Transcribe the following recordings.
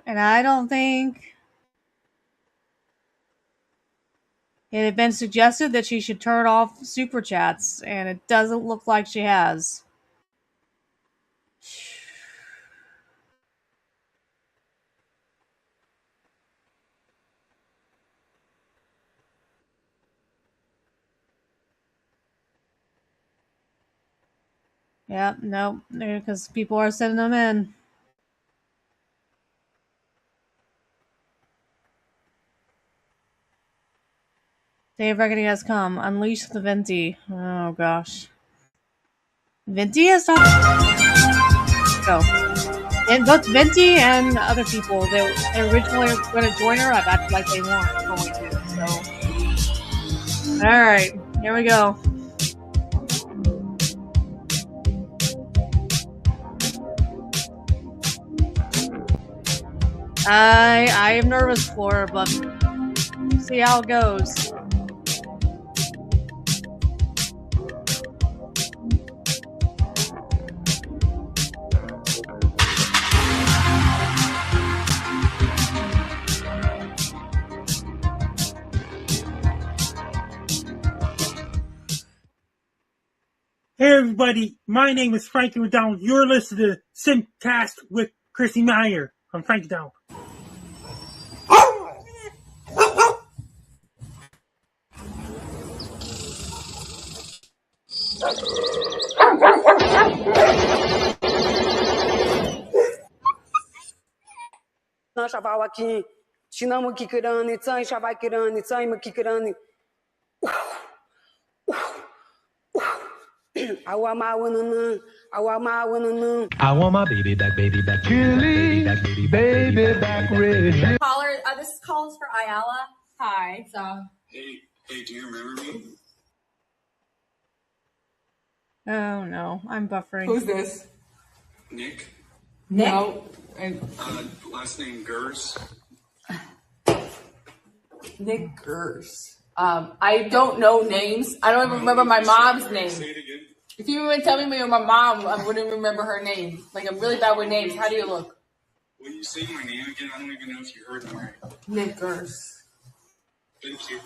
And I don't think it had been suggested that she should turn off super chats, and it doesn't look like she has. Yeah, nope, because people are sending them in. Day of Reckoning has come. Unleash the Venti. Oh gosh. Venti has not. Go. And both Venti and other people, they originally were going to join her. I've acted like they weren't going to. So, all right, here we go. I am nervous for her, but we'll see how it goes. Hey everybody, my name is Frankie McDonald. You're listening to Simcast with Chrissie Meyer. I'm Frankie McDonald. I want my baby back, baby back, baby back, baby back, baby. Caller, this call is for Ayala. Hi. So. Hey, do you remember me? Oh no, I'm buffering. Who's this? Nick? No. Last name Gers. Nick Gers. I don't know names. I don't even remember my mom's name. Say it again. If you even tell me my mom, I wouldn't remember her name. Like, I'm really bad with names. How do you look? Will you say my name again? I don't even know if you heard me right. Nick Gers. Thank you.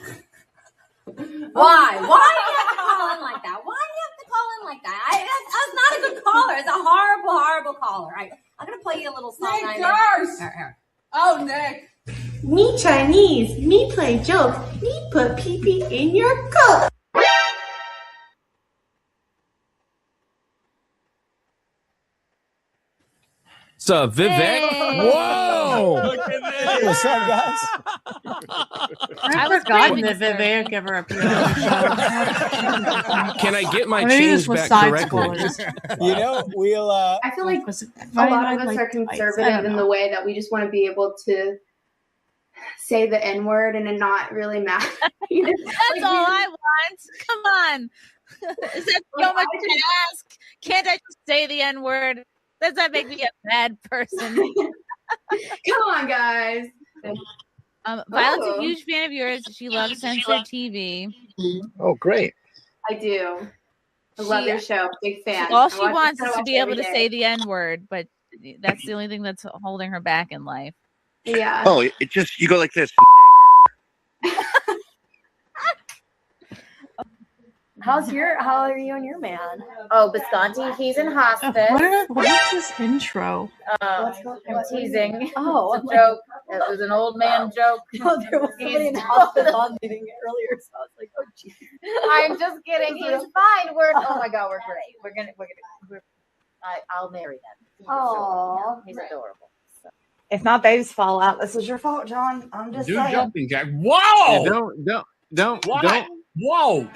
Why? Why do you have to call in like that? Why do you have to call in like that? That's not a good caller. It's a horrible, horrible caller. I'm going to play you a little song. Nick Gers! Oh, Nick. Me Chinese, me play jokes, me put pee-pee in your coat. What's up, Vivek? Hey. Whoa! Look at this. What's up, guys? I've forgotten that Vivek ever appeared on the show. Can I get my Maybe this change was back side correctly? spoilers. You know, we'll. I feel like a lot of us are conservative in the way that we just want to be able to say the N-word and it not really matter. That's all I want. Come on. Is that so much to ask? Can't I just say the N-word? Does that make me a bad person? Come on, guys. Violet's a huge fan of yours. She loves censored TV. Oh, great. I do. I love your show. Big fan. All she wants is to be able to say the N-word, but that's the only thing that's holding her back in life. Yeah. Oh, it just, you go like this. How are you and your man? Oh, Bisconti, he's in hospice. What is this intro? I'm teasing. Oh, a joke. It was an old man joke. No, there was somebody in hospice on meeting earlier, so I was like, oh, geez. I'm just kidding. He's fine. Oh my God, we're great. I'll marry them. Oh, he's adorable. So. It's not Dave's fallout. This is your fault, John. I'm just saying. Jumping jack. Whoa! Yeah, don't. Whoa!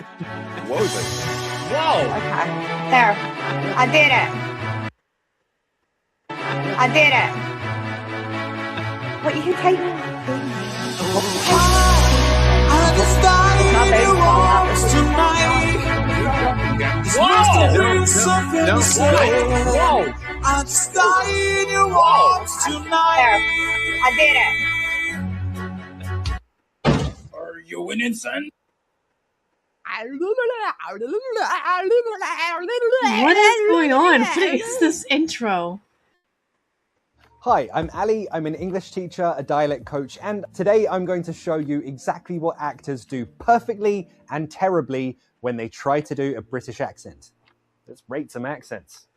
What was it? Whoa! Okay. There. I did it. What, you take me? It's not Dave's fallout. This is Whoa! I'm dying in your walls tonight. There. I did it. Are you winning, son? What is going on? What is this intro? Hi, I'm Ali. I'm an English teacher, a dialect coach, and today I'm going to show you exactly what actors do perfectly and terribly when they try to do a British accent. Let's rate some accents.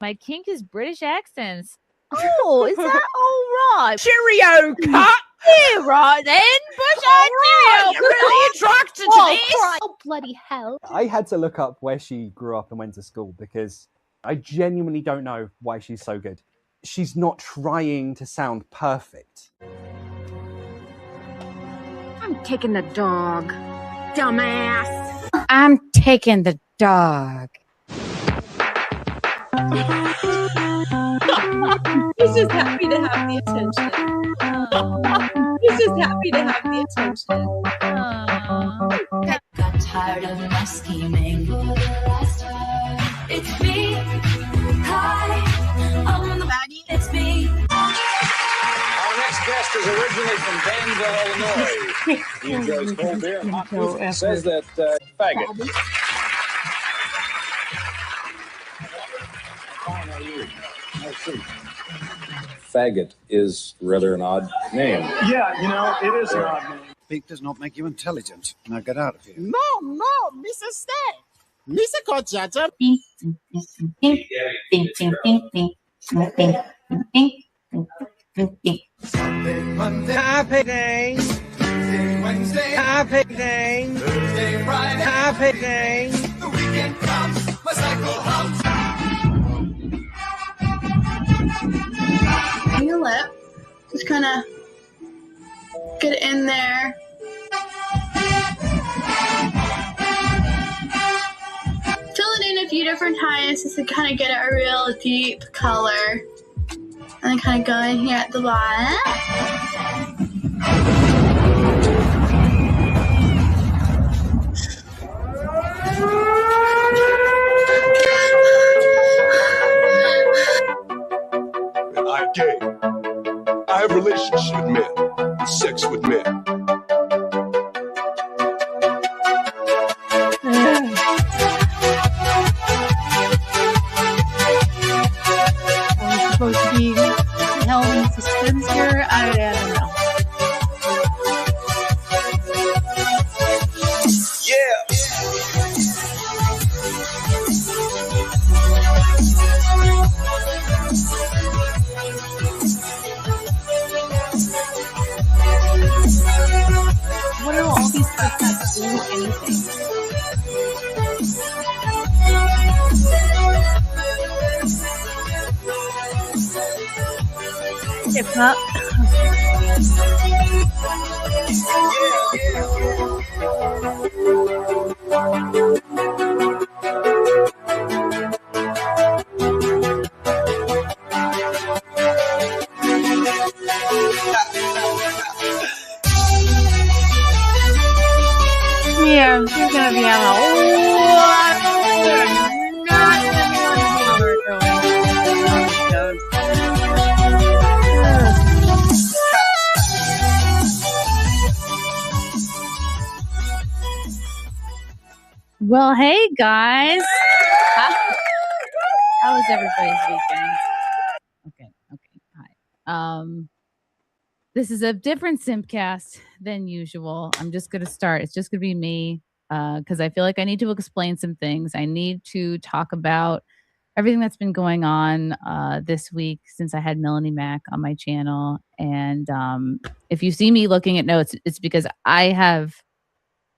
My kink is British accents. Oh, is that all right? Cheerio, cut! Yeah, right then. Bush cheerio. You're really attracted to Oh, this. Christ. Oh, bloody hell. I had to look up where she grew up and went to school because I genuinely don't know why she's so good. She's not trying to sound perfect. I'm taking the dog, dumbass. I'm taking the dog. He's just happy to have the attention. He's just happy to have the attention. Got tired of my scheming for the last time. It's me. Hi, I'm the baddie. It's me. Our next guest is originally from Danville, Illinois. He enjoys cold beer and hot music. Says that faggot. Fine, how are you? Let's see. Faggot is rather an odd name. Yeah, it is an odd name. Speak does not make you intelligent. Now get out of here. No, Mr. Stay. Mr. Kochata. Sunday, Monday, happy day. Tuesday, Wednesday, happy day. Thursday, Friday, happy day. The weekend comes, my cycle hums. On your lip, just kind of get it in there. Fill it in a few different times just to kind of get a real deep color. And then kind of go in here at the bottom. I'm gay. I have relationships with men, sex with men. I'm supposed to be held in suspense here. I don't know. What do all these podcasts do anything? If not, yeah, you're gonna be on a lot. You're not gonna be on a hammer going. Well, hey guys. How was everybody's weekend? Okay. Hi. This is a different Simpcast than usual. I'm just gonna start. It's just gonna be me because I feel like I need to explain some things. I need to talk about everything that's been going on this week since I had Melanie Mack on my channel. And if you see me looking at notes, it's because I have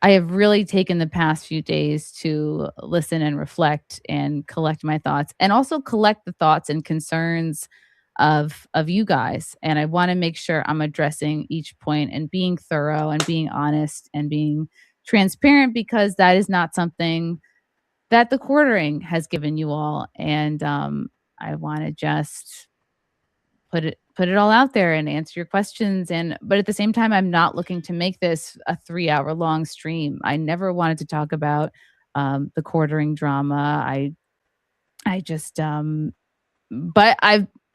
really taken the past few days to listen and reflect and collect my thoughts, and also collect the thoughts and concerns of you guys. And I want to make sure I'm addressing each point and being thorough and being honest and being transparent, because that is not something that the quartering has given you all. And I want to just put it all out there and answer your questions. But at the same time, I'm not looking to make this a 3-hour long stream. I never wanted to talk about the quartering drama. I just but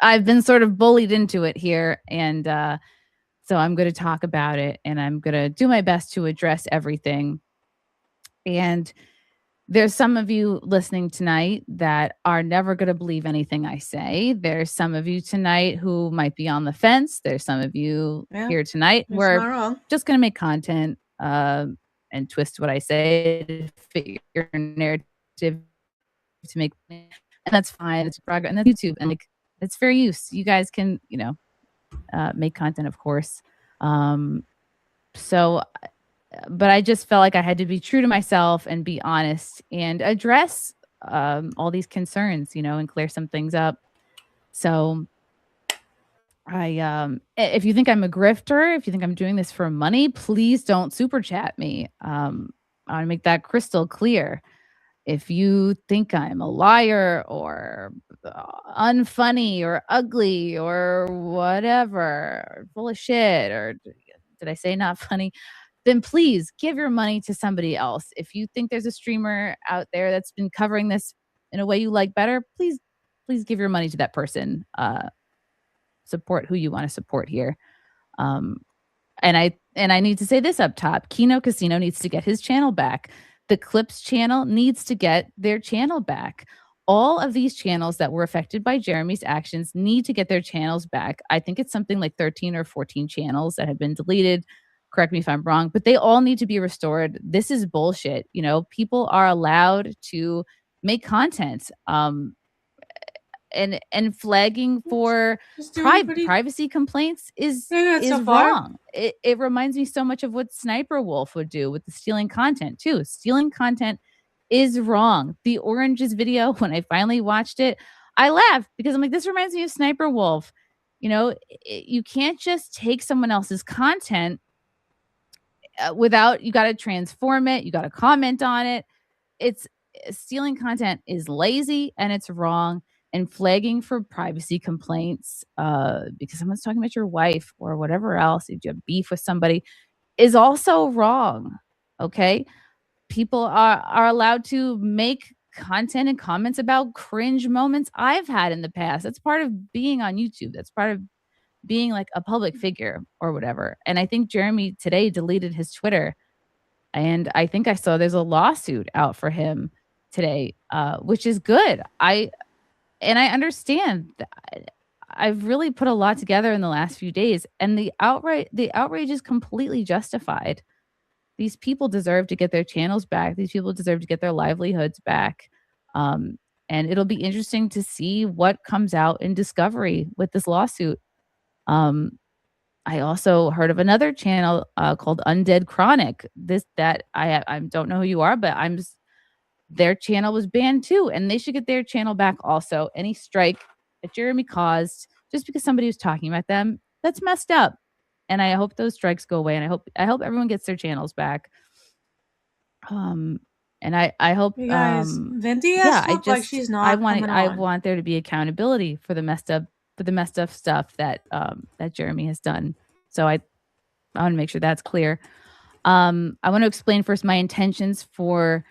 I've been sort of bullied into it here, and so I'm going to talk about it, and I'm going to do my best to address everything. And There's some of you listening tonight that are never going to believe anything I say. There's some of you tonight who might be on the fence. There's some of you Yeah, here tonight who it's are not wrong. just going to make content and twist what I say to fit your narrative to make money. And that's fine. It's progress, and that's YouTube, and like it's fair use. You guys can, make content, of course. So, but I just felt like I had to be true to myself and be honest and address all these concerns, and clear some things up. So if you think I'm a grifter, if you think I'm doing this for money, please don't super chat me. I want to make that crystal clear. If you think I'm a liar or unfunny or ugly or whatever, or full of shit, or did I say not funny? Then please give your money to somebody else. If you think there's a streamer out there that's been covering this in a way you like better, please give your money to that person. Support who you want to support here. And I need to say this up top. Kino Casino needs to get his channel back. The Clips channel needs to get their channel back. All of these channels that were affected by Jeremy's actions need to get their channels back. I think it's something like 13 or 14 channels that have been deleted. Correct me if I'm wrong, but they all need to be restored. This is bullshit. People are allowed to make content. And flagging for privacy complaints is so far. wrong. It reminds me so much of what Sniper Wolf would do with the stealing content too. Stealing content is wrong. The Oranges video, when I finally watched it, I laughed because I'm like, this reminds me of Sniper Wolf. You can't just take someone else's content without, you got to transform it. You got to comment on it. Stealing content is lazy and it's wrong. And flagging for privacy complaints because someone's talking about your wife or whatever else, if you have beef with somebody, is also wrong. Okay? People are allowed to make content and comments about cringe moments I've had in the past. That's part of being on YouTube. That's part of being like a public figure or whatever. And I think Jeremy today deleted his Twitter. And I think I saw there's a lawsuit out for him today, which is good. And I understand that I've really put a lot together in the last few days, and the outrage is completely justified. These people deserve to get their channels back. These people deserve to get their livelihoods back. And it'll be interesting to see what comes out in discovery with this lawsuit. I also heard of another channel called Undead Chronic. I don't know who you are, but their channel was banned too, and they should get their channel back also. Any strike that Jeremy caused just because somebody was talking about them, that's messed up. And I hope those strikes go away, and I hope everyone gets their channels back. And I hope you guys, Venti has like she's not. I want there to be accountability for the messed up stuff that Jeremy has done. So I want to make sure that's clear. I want to explain first my intentions for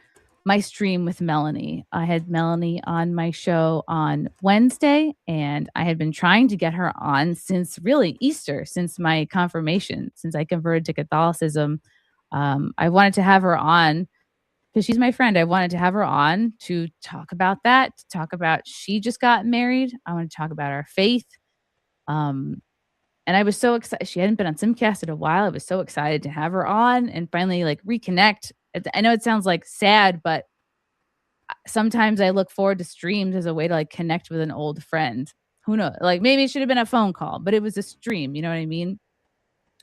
my stream with Melanie. I had Melanie on my show on Wednesday, and I had been trying to get her on since really Easter, since my confirmation, since I converted to Catholicism. I wanted to have her on because she's my friend. I wanted to have her on to talk about that, to talk about she just got married. I want to talk about our faith. And I was so excited. She hadn't been on Simcast in a while. I was so excited to have her on and finally like reconnect. I know it sounds like sad, but sometimes I look forward to streams as a way to like connect with an old friend. Who knows? Like maybe it should have been a phone call, but it was a stream. You know what I mean?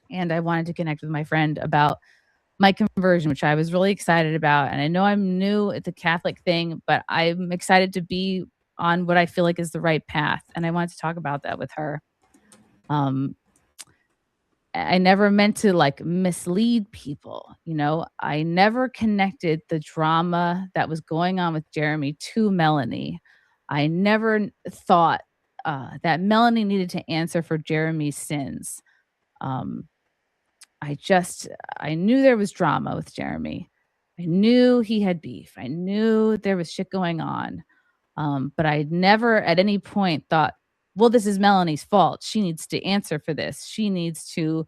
And I wanted to connect with my friend about my conversion, which I was really excited about. And I know I'm new at the Catholic thing, but I'm excited to be on what I feel like is the right path. And I wanted to talk about that with her. I never meant to like mislead people. I never connected the drama that was going on with Jeremy to Melanie. I never thought that Melanie needed to answer for Jeremy's sins. I knew there was drama with Jeremy. I knew he had beef. I knew there was shit going on. But I never at any point thought, well, this is Melanie's fault. She needs to answer for this. She needs to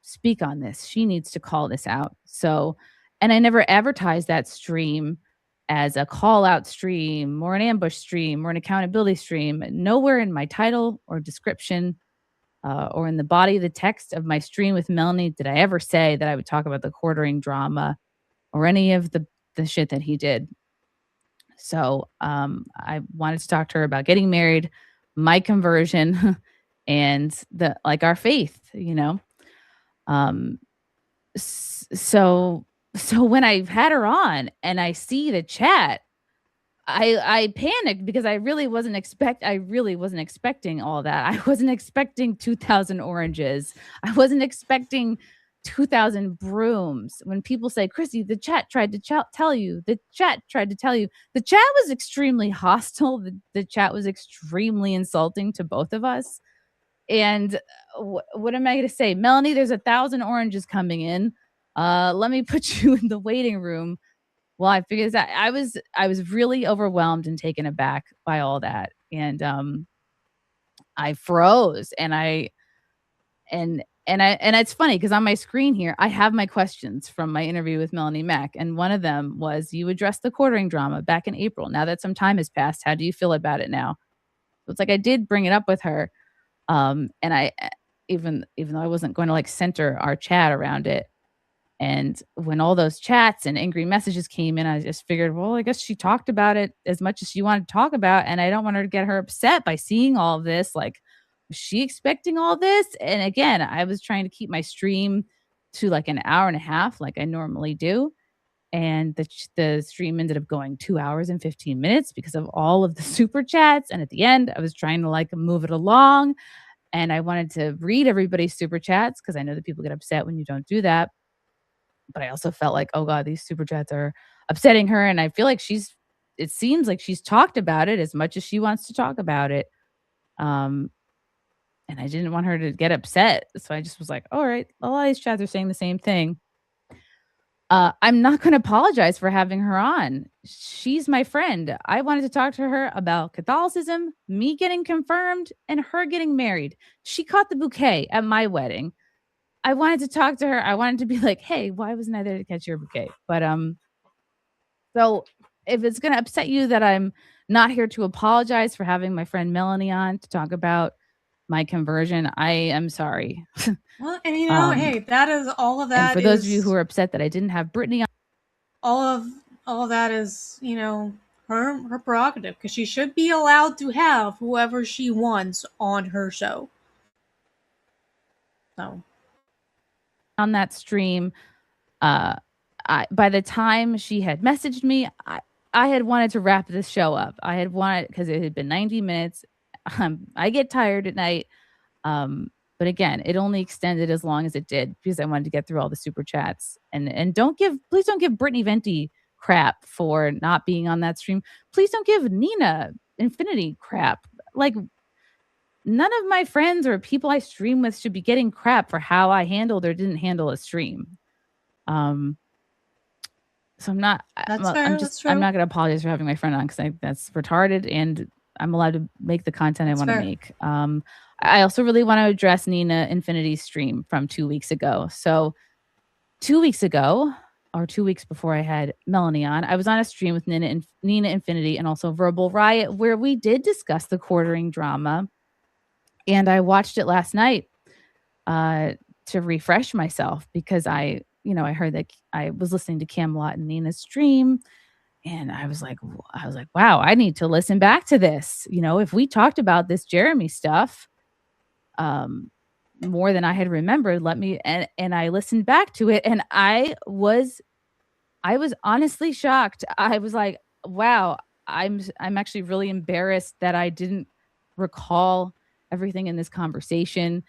speak on this. She needs to call this out. So And I never advertised that stream as a call out stream or an ambush stream or an accountability stream. Nowhere in my title or description or in the body of the text of my stream with Melanie did I ever say that I would talk about the quartering drama or any of the shit that he did. So I wanted to talk to her about getting married, my conversion, and our faith, you know. So when I had her on and I see the chat, I panicked because I really wasn't expecting all that. I wasn't expecting 2,000 oranges. I wasn't expecting 2,000 brooms. When people say, Chrissy, the chat tried to tell you, the chat tried to tell you, the chat was extremely hostile. The chat was extremely insulting to both of us. And what am I going to say? Melanie, there's 1,000 oranges coming in. Let me put you in the waiting room. Well, I figured that I was really overwhelmed and taken aback by all that. And I froze and it's funny because on my screen here, I have my questions from my interview with Melanie Mack. And one of them was, you addressed the quartering drama back in April. Now that some time has passed, how do you feel about it now? So it's like I did bring it up with her. And I, even though I wasn't going to like center our chat around it. And when all those chats and angry messages came in, I just figured, well, I guess she talked about it as much as she wanted to talk about. And I don't want her to get her upset by seeing all of this. Like, was she expecting all this? And again, I was trying to keep my stream to like an hour and a half, like I normally do. And the stream ended up going 2 hours and 15 minutes because of all of the super chats. And at the end, I was trying to like move it along. And I wanted to read everybody's super chats because I know that people get upset when you don't do that. But I also felt like, oh God, these super chats are upsetting her. And I feel like it seems like she's talked about it as much as she wants to talk about it. And I didn't want her to get upset. So I just was like, all right, a lot of these chats are saying the same thing. I'm not going to apologize for having her on. She's my friend. I wanted to talk to her about Catholicism, me getting confirmed, and her getting married. She caught the bouquet at my wedding. I wanted to talk to her. I wanted to be like, hey, why wasn't I there to catch your bouquet? But so if it's going to upset you that I'm not here to apologize for having my friend Melanie on to talk about my conversion, I am sorry. Well, and you know, hey, that is all of that. And for those of you who are upset that I didn't have Brittany on, all of that is, you know, her prerogative, because she should be allowed to have whoever she wants on her show. So on that stream, by the time she had messaged me, I had wanted to wrap this show up. I had wanted, because it had been 90 minutes. I get tired at night. But again, it only extended as long as it did because I wanted to get through all the super chats. And please don't give Brittany Venti crap for not being on that stream. Please don't give Nina Infinity crap. Like, none of my friends or people I stream with should be getting crap for how I handled or didn't handle a stream. So I'm not. I'm not going to apologize for having my friend on because that's retarded, and I'm allowed to make the content I want to make. I also really want to address Nina Infinity's stream from 2 weeks ago. So 2 weeks ago, or 2 weeks before I had Melanie on, I was on a stream with Nina Infinity and also Verbal Riot, where we did discuss the quartering drama. And I watched it last night to refresh myself because I heard that I was listening to Camelot and Nina's stream. And I was like, wow, I need to listen back to this. You know, if we talked about this Jeremy stuff more than I had remembered, and I listened back to it, and I was honestly shocked. I was like, wow, I'm actually really embarrassed that I didn't recall everything in this conversation.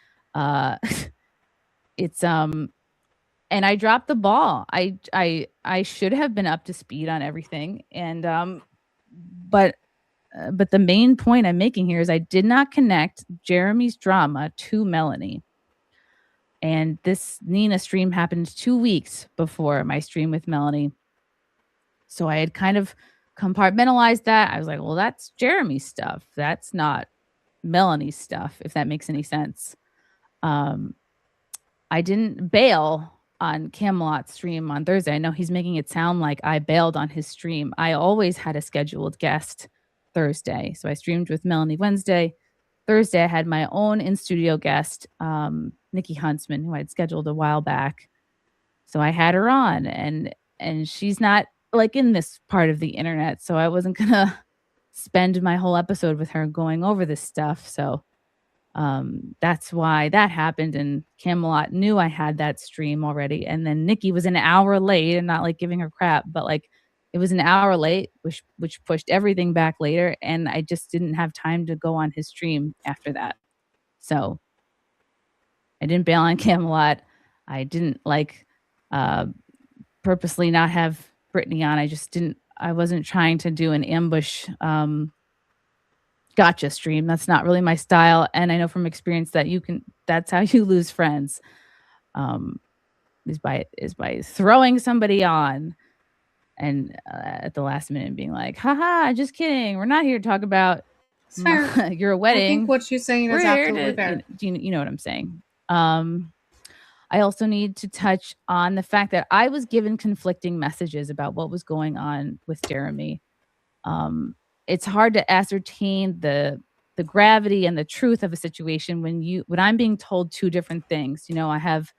It's and I dropped the ball. I should have been up to speed on everything. And but the main point I'm making here is I did not connect Jeremy's drama to Melanie. And this Nina stream happened 2 weeks before my stream with Melanie. So I had kind of compartmentalized that. I was like, well, that's Jeremy's stuff. That's not Melanie's stuff, if that makes any sense. I didn't bail on Camelot's stream on Thursday. I know he's making it sound like I bailed on his stream. I always had a scheduled guest Thursday. So I streamed with Melanie Wednesday. Thursday, I had my own in-studio guest, Nikki Huntsman, who I'd scheduled a while back. So I had her on, and she's not like in this part of the internet, so I wasn't gonna spend my whole episode with her going over this stuff. So that's why that happened, and Camelot knew I had that stream already, and then Nikki was an hour late, and not like giving her crap, but like it was an hour late, which pushed everything back later, and I just didn't have time to go on his stream after that. So I didn't bail on Camelot. I didn't like purposely not have Brittany on. I wasn't trying to do an ambush gotcha stream. That's not really my style. And I know from experience that that's how you lose friends. Is by throwing somebody on and at the last minute being like, haha, just kidding. We're not here to talk about your wedding. I think what she's saying is absolutely fair. You know what I'm saying? I also need to touch on the fact that I was given conflicting messages about what was going on with Jeremy. It's hard to ascertain the gravity and the truth of a situation when I'm being told two different things. You know, I have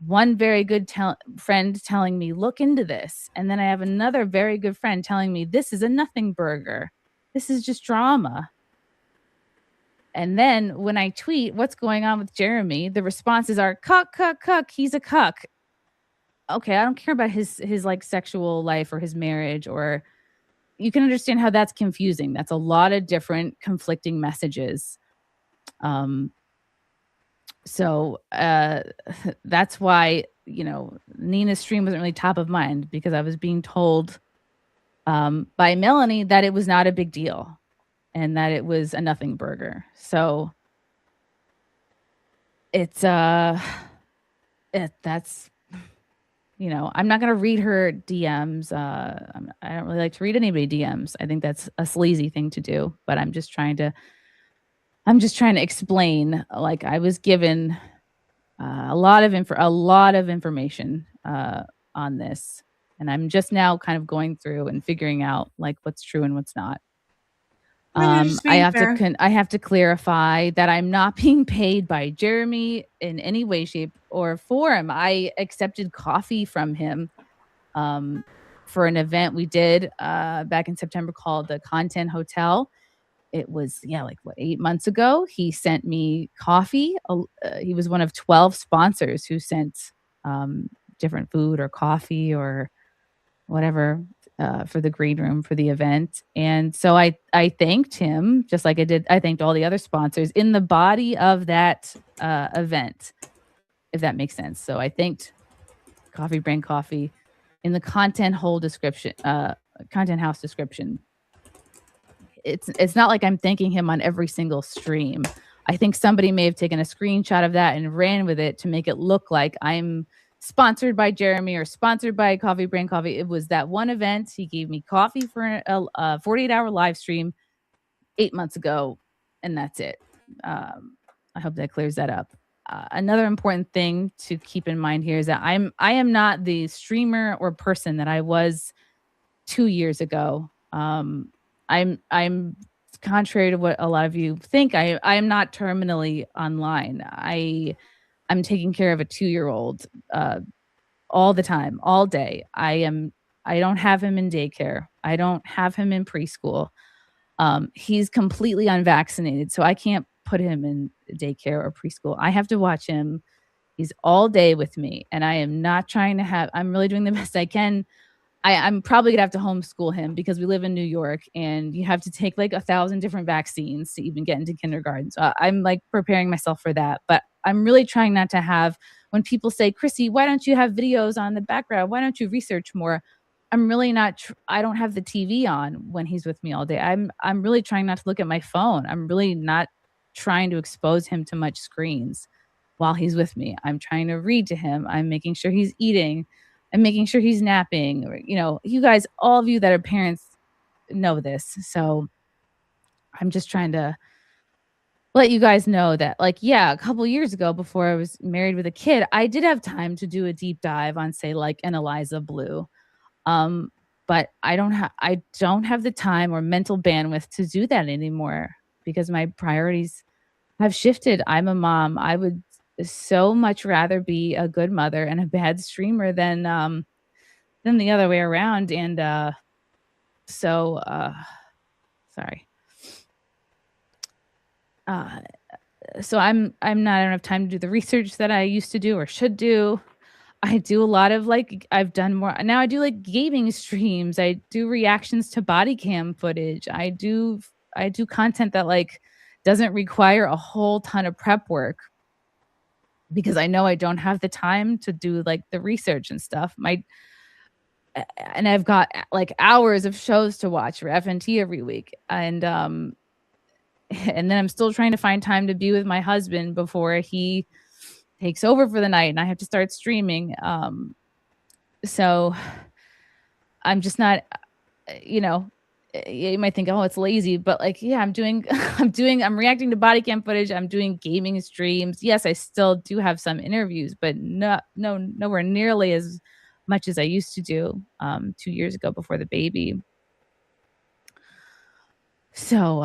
one very good friend telling me, look into this. And then I have another very good friend telling me, this is a nothing burger. This is just drama. And then when I tweet what's going on with Jeremy, the responses are cuck, cuck, cuck. He's a cuck. Okay, I don't care about his like sexual life or his marriage, or you can understand how that's confusing. That's a lot of different conflicting messages. So that's why, you know, Nina's stream wasn't really top of mind, because I was being told by Melanie that it was not a big deal and that it was a nothing burger. So it's that's, you know, I'm not going to read her DMs. I don't really like to read anybody DMs. I think that's a sleazy thing to do, but I'm just trying to explain, like, I was given a lot of information on this, and I'm just now kind of going through and figuring out like what's true and what's not. I have to clarify that I'm not being paid by Jeremy in any way, shape, or form. I accepted coffee from him for an event we did back in September called the Content Hotel. It was, 8 months ago. He sent me coffee. He was one of 12 sponsors who sent different food or coffee or whatever for the green room for the event. And so I thanked him, just like I thanked all the other sponsors in the body of that event, if that makes sense. So I thanked Coffee Brain Coffee in the content house description. It's not like I'm thanking him on every single stream. I think somebody may have taken a screenshot of that and ran with it to make it look like I'm sponsored by Jeremy or sponsored by Coffee Brain Coffee. It was that one event. He gave me coffee for a 48-hour live stream 8 months ago, and that's it. I hope that clears that up. Another important thing to keep in mind here is that I am not the streamer or person that I was 2 years ago. I'm contrary to what a lot of you think. I am not terminally online. I'm taking care of a 2-year-old all the time, all day. I don't have him in daycare. I don't have him in preschool. He's completely unvaccinated, so I can't put him in daycare or preschool. I have to watch him. He's all day with me, and I am not trying to I'm really doing the best I can. I'm probably gonna have to homeschool him because we live in New York and you have to take like 1,000 different vaccines to even get into kindergarten. So I'm like preparing myself for that. But I'm really trying not to have, when people say, Chrissy, why don't you have videos on the background? Why don't you research more? I'm really not, I don't have the TV on when he's with me all day. I'm really trying not to look at my phone. I'm really not trying to expose him to much screens while he's with me. I'm trying to read to him. I'm making sure he's eating. I'm making sure he's napping. Or, you guys, all of you that are parents know this. So I'm just trying to let you guys know that, like, yeah, a couple years ago before I was married with a kid, I did have time to do a deep dive on, say, like an Eliza Blue. But I don't have the time or mental bandwidth to do that anymore because my priorities have shifted. I'm a mom. I would so much rather be a good mother and a bad streamer than the other way around. And sorry. So I don't have time to do the research that I used to do or should do. I do a lot of I've done more now. I do like gaming streams. I do reactions to body cam footage. I do content that like doesn't require a whole ton of prep work because I know I don't have the time to do like the research and stuff. And I've got like hours of shows to watch for FNT every week. And then I'm still trying to find time to be with my husband before he takes over for the night and I have to start streaming. So I'm just not, you might think, oh, it's lazy, but like, yeah, I'm reacting to body cam footage. I'm doing gaming streams. Yes, I still do have some interviews, but nowhere nearly as much as I used to do 2 years ago before the baby. So,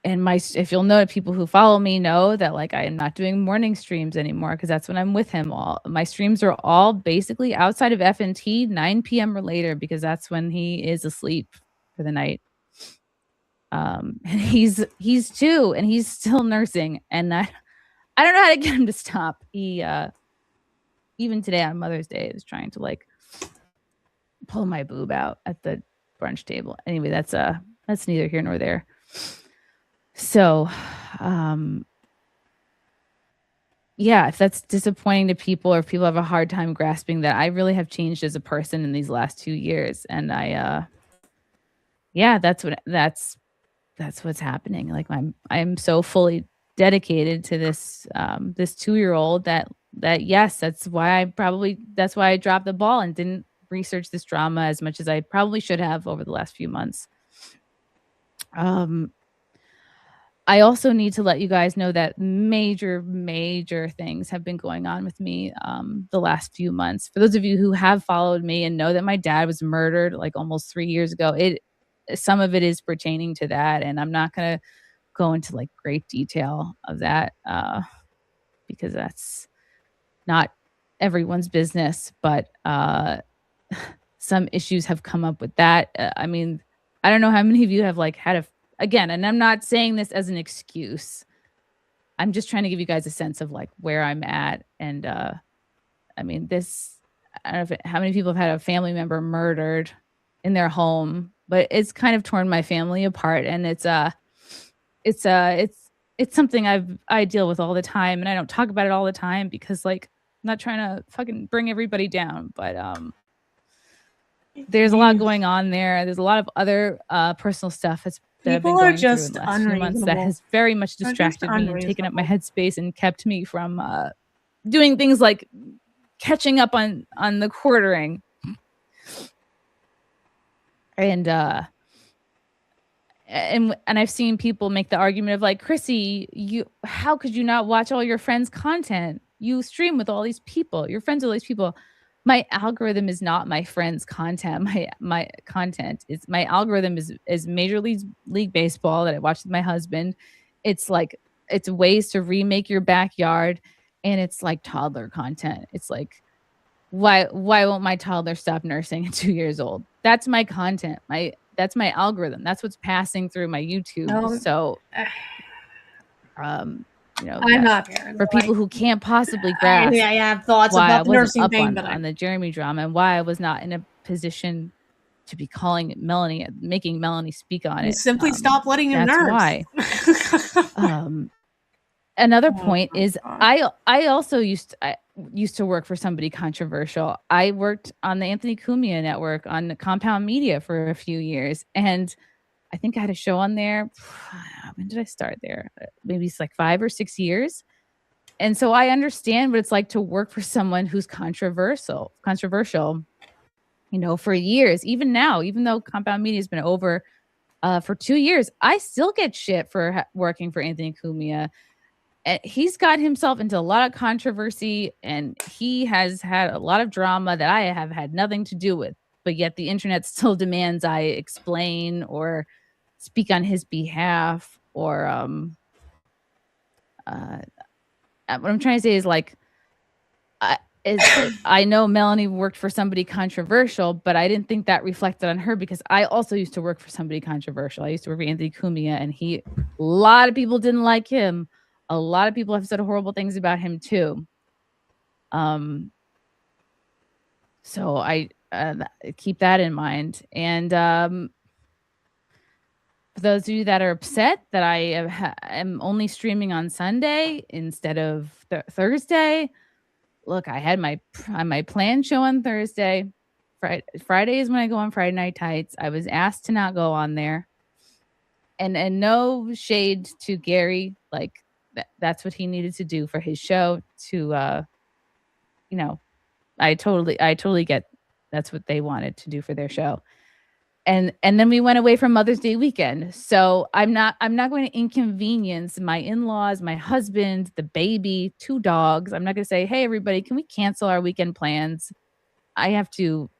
and if you'll know, people who follow me know that like I am not doing morning streams anymore because that's when I'm with him. All my streams are all basically outside of FNT 9 p.m. or later because that's when he is asleep for the night. And he's 2 and he's still nursing, and I don't know how to get him to stop. He even today on Mother's Day is trying to like pull my boob out at the brunch table. Anyway, that's neither here nor there. So, yeah, if that's disappointing to people or if people have a hard time grasping that, I really have changed as a person in these last 2 years. And that's what's happening. Like I'm so fully dedicated to this 2-year-old that yes, that's why I dropped the ball and didn't research this drama as much as I probably should have over the last few months. I also need to let you guys know that major things have been going on with me the last few months. For those of you who have followed me and know that my dad was murdered like almost 3 years ago, some of it is pertaining to that, and I'm not going to go into like great detail of that because that's not everyone's business. But some issues have come up with that. I mean, I don't know how many of you have like had again, and I'm not saying this as an excuse. I'm just trying to give you guys a sense of like where I'm at. And I mean, I don't know how many people have had a family member murdered in their home, but it's kind of torn my family apart. And it's something I deal with all the time, and I don't talk about it all the time because like I'm not trying to fucking bring everybody down, but there's a lot going on there. There's a lot of other personal stuff that I've been going through in the last few months that has very much distracted me and taken up my headspace and kept me from doing things like catching up on the quartering. And I've seen people make the argument of like, Chrissy, how could you not watch all your friends' content? You stream with all these people. You're friends with all these people. My algorithm is not my friends' content. My content is my algorithm is Major League Baseball that I watch with my husband. It's like it's ways to remake your backyard, and it's like toddler content. It's like why won't my toddler stop nursing at 2 years old? That's my content. That's my algorithm. That's what's passing through my YouTube. So I'm not a parent. For people who can't possibly grasp, I have thoughts why about the I wasn't nursing up thing, on the Jeremy drama and why I was not in a position to be calling Melanie, making Melanie speak on it. Simply stop letting him nurse. That's why. Another point is I also used to work for somebody controversial. I worked on the Anthony Cumia network on Compound Media for a few years, and I think I had a show on there. When did I start there? Maybe it's like 5 or 6 years. And so I understand what it's like to work for someone who's controversial, for years. Even now, even though Compound Media has been over for 2 years. I still get shit for working for Anthony Cumia. He's got himself into a lot of controversy, and he has had a lot of drama that I have had nothing to do with. But yet the internet still demands I explain or speak on his behalf, or what I'm trying to say is like, I know Melanie worked for somebody controversial, but I didn't think that reflected on her because I also used to work for somebody controversial. I used to work for Anthony Cumia, and a lot of people didn't like him. A lot of people have said horrible things about him too. So I keep that in mind. And for those of you that are upset that I am only streaming on Sunday instead of Thursday, look, I had my planned show on Thursday. Friday is when I go on Friday Night Tights. I was asked to not go on there. And no shade to Gary. Like, that's what he needed to do for his show to, I totally get that's what they wanted to do for their show. And then we went away for Mother's Day weekend. So I'm not going to inconvenience my in-laws, my husband, the baby, 2 dogs. I'm not going to say, hey, everybody, can we cancel our weekend plans? I have to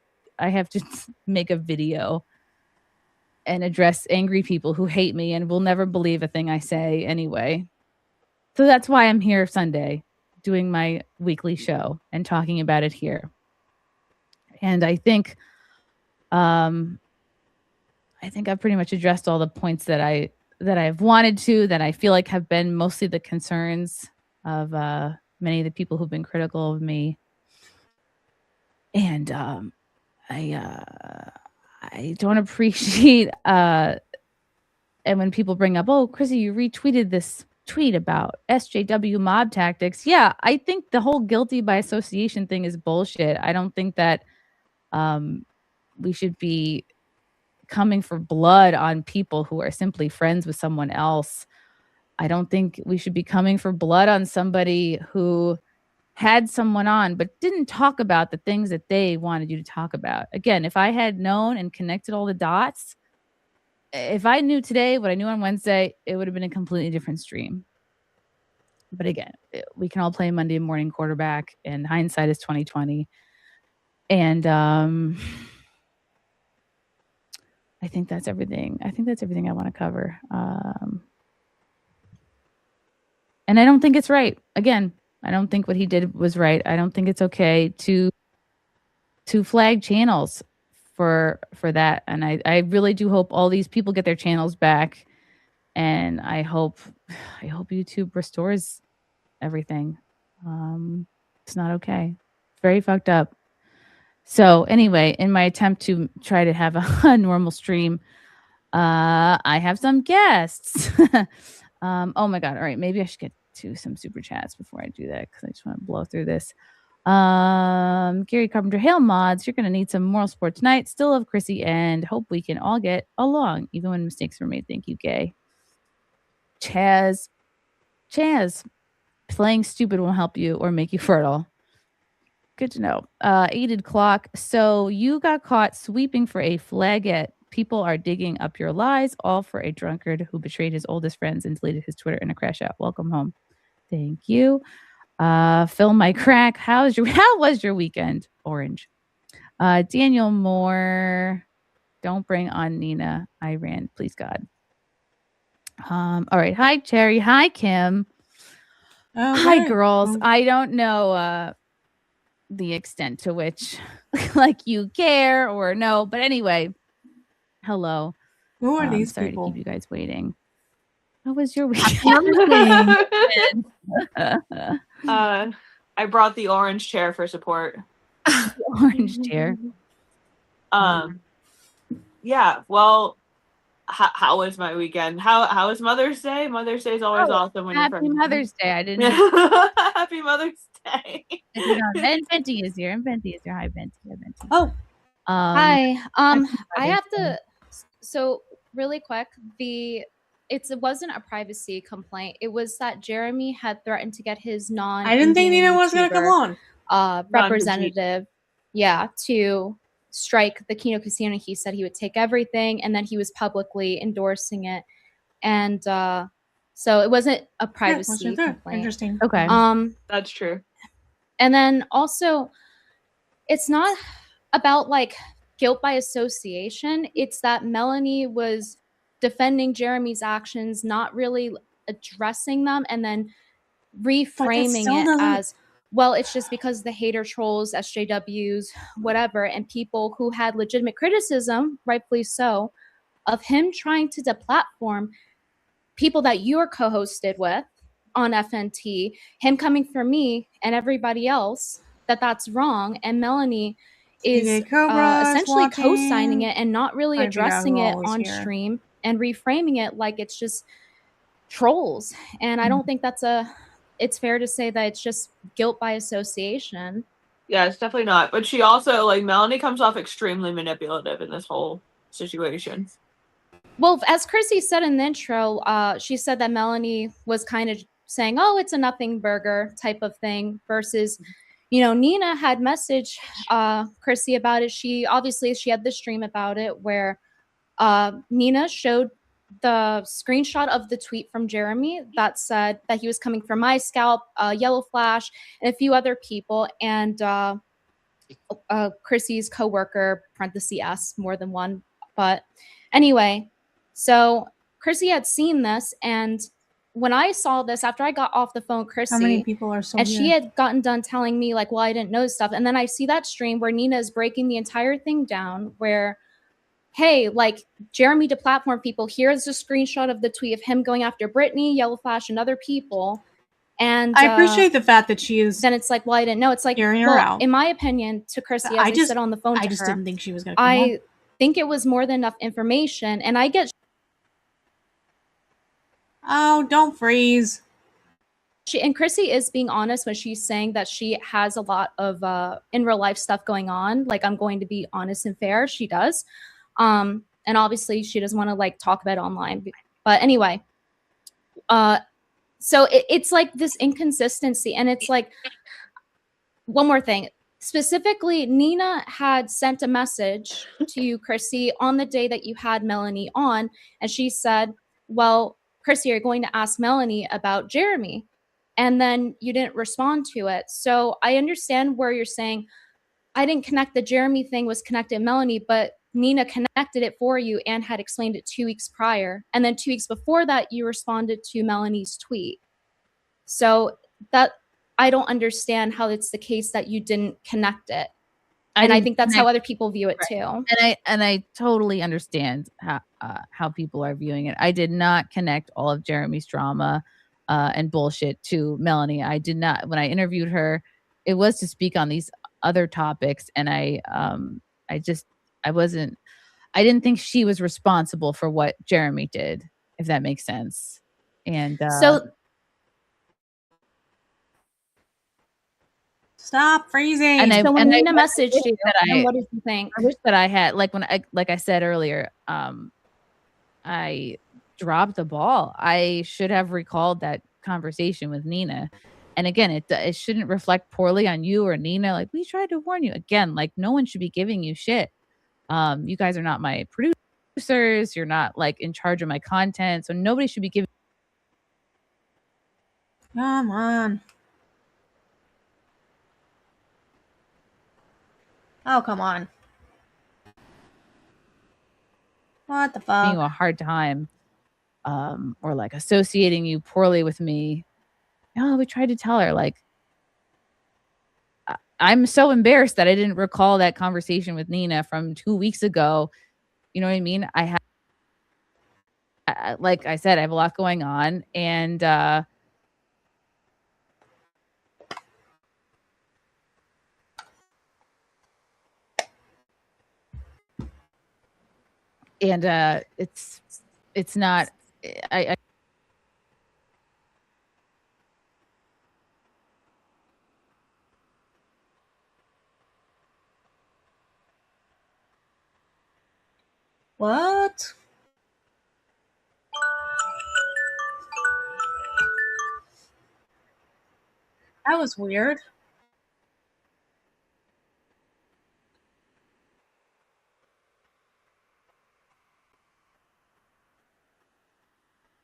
make a video and address angry people who hate me and will never believe a thing I say anyway. So that's why I'm here Sunday doing my weekly show and talking about it here. And I think I've pretty much addressed all the points that I've wanted to, that I feel like have been mostly the concerns of many of the people who've been critical of me. And I don't appreciate and when people bring up, oh, Chrissy, you retweeted this tweet about SJW mob tactics. Yeah, I think the whole guilty by association thing is bullshit. I don't think that we should be coming for blood on people who are simply friends with someone else. I don't think we should be coming for blood on somebody who had someone on but didn't talk about the things that they wanted you to talk about. Again, if I had known and connected all the dots, if I knew today what I knew on Wednesday, it would have been a completely different stream. But again, we can all play Monday morning quarterback, and hindsight is 2020. And I think that's everything. I want to cover. And I don't think it's right. Again, I don't think what he did was right. I don't think it's okay to flag channels for that. And I really do hope all these people get their channels back. And I hope YouTube restores everything. It's not okay. It's very fucked up. So anyway, in my attempt to try to have a normal stream, I have some guests. Oh my God. All right. Maybe I should get to some super chats before I do that, because I just want to blow through this. Gary Carpenter, hail mods. You're going to need some moral support tonight. Still love Chrissy and hope we can all get along, even when mistakes were made. Thank you, Gay. Chaz, playing stupid won't help you or make you fertile. Good to know. Aided clock. So you got caught sweeping for a flagette. People are digging up your lies, all for a drunkard who betrayed his oldest friends and deleted his Twitter in a crash out. Welcome home. Thank you. Phil my crack. How was your weekend? Orange. Daniel Moore. Don't bring on Nina. I ran. Please God. All right. Hi, Cherry. Hi, Kim. Hi, girls. I don't know the extent to which like you care or no, but anyway, hello. Who are these sorry people? to keep you guys waiting. How was your weekend? I brought the orange chair for support. Orange chair. Yeah. Well, how was my weekend? How was Mother's Day? Mother's Day is always awesome when Happy you're Mother's Day. I didn't. Happy Mother's Day. And Venti is here. And Venti is here. Hi, Venti. Hi, Venti. Oh. Hi. I have to. So really quick, it wasn't a privacy complaint. It was that Jeremy had threatened to get his I didn't think Nina was going to come on. Representative, to strike the Kino Casino. He said he would take everything, and then he was publicly endorsing it. And so it wasn't a privacy complaint. Interesting. Okay. That's true. And then also, it's not about like guilt by association. It's that Melanie was defending Jeremy's actions, not really addressing them, and then reframing still it doesn't- as, well, it's just because the hater trolls, SJWs, whatever, and people who had legitimate criticism, rightfully so, of him trying to deplatform people that you're co-hosted with on FNT, him coming for me and everybody else, that's wrong, and Melanie is DJ Cobra is essentially watching. co-signing it and not really Trying to figure out addressing who it all is on here. stream and reframing it like it's just trolls. And I don't think it's fair to say that it's just guilt by association. Yeah, it's definitely not. But she also, like, Melanie comes off extremely manipulative in this whole situation. Well, as Chrissie said in the intro, she said that Melanie was kind of saying, oh, it's a nothing burger type of thing, versus, Nina had messaged Chrissie about it. She had the stream about it where Nina showed the screenshot of the tweet from Jeremy that said that he was coming for my scalp, Yellow Flash, and a few other people, and Chrissie's coworker, (S), more than one. But anyway, so Chrissie had seen this, and when I saw this, after I got off the phone with Chrissie, How many people are still and here? she had gotten done telling me, like, well, I didn't know stuff, and then I see that stream where Nina is breaking the entire thing down, where, hey, like, Jeremy deplatformed people. Here's a screenshot of the tweet of him going after Brittany, Yellow Flash, and other people. And I appreciate the fact that she is. Then it's like, well, I didn't know. It's like, hearing her well, out. in my opinion, to Chrissie, as I said on the phone to I just her, didn't think she was going to come I on. think it was more than enough information, and I get. Oh, don't freeze. And Chrissie is being honest when she's saying that she has a lot of in real life stuff going on. Like, I'm going to be honest and fair. She does. And obviously she doesn't want to like talk about it online. But anyway, so it's like this inconsistency, and it's like, one more thing. Specifically, Nina had sent a message to you, Chrissie, on the day that you had Melanie on, and she said, well, Chrissie, you're going to ask Melanie about Jeremy. And then you didn't respond to it. So I understand where you're saying, I didn't connect the Jeremy thing was connected to Melanie, but Nina connected it for you and had explained it 2 weeks prior. And then 2 weeks before that, you responded to Melanie's tweet. So that, I don't understand how it's the case that you didn't connect it. And I think that's how other people view it too. And I totally understand how people are viewing it. I did not connect all of Jeremy's drama and bullshit to Melanie. I did not. When I interviewed her, it was to speak on these other topics, and I didn't think she was responsible for what Jeremy did, if that makes sense. And so Stop freezing. And so when Nina I messaged wish you, that and what did you think? I wish that I had, like I said earlier, I dropped the ball. I should have recalled that conversation with Nina. And again, it shouldn't reflect poorly on you or Nina. Like, we tried to warn you. Again, like, no one should be giving you shit. You guys are not my producers. You're not like in charge of my content. So nobody should be giving. Come on. Oh, come on. What the fuck? Giving you a hard time, or like associating you poorly with me. Oh, we tried to tell her, like, I'm so embarrassed that I didn't recall that conversation with Nina from 2 weeks ago. You know what I mean? I have, like I said, I have a lot going on, and it's not. I What? That was weird.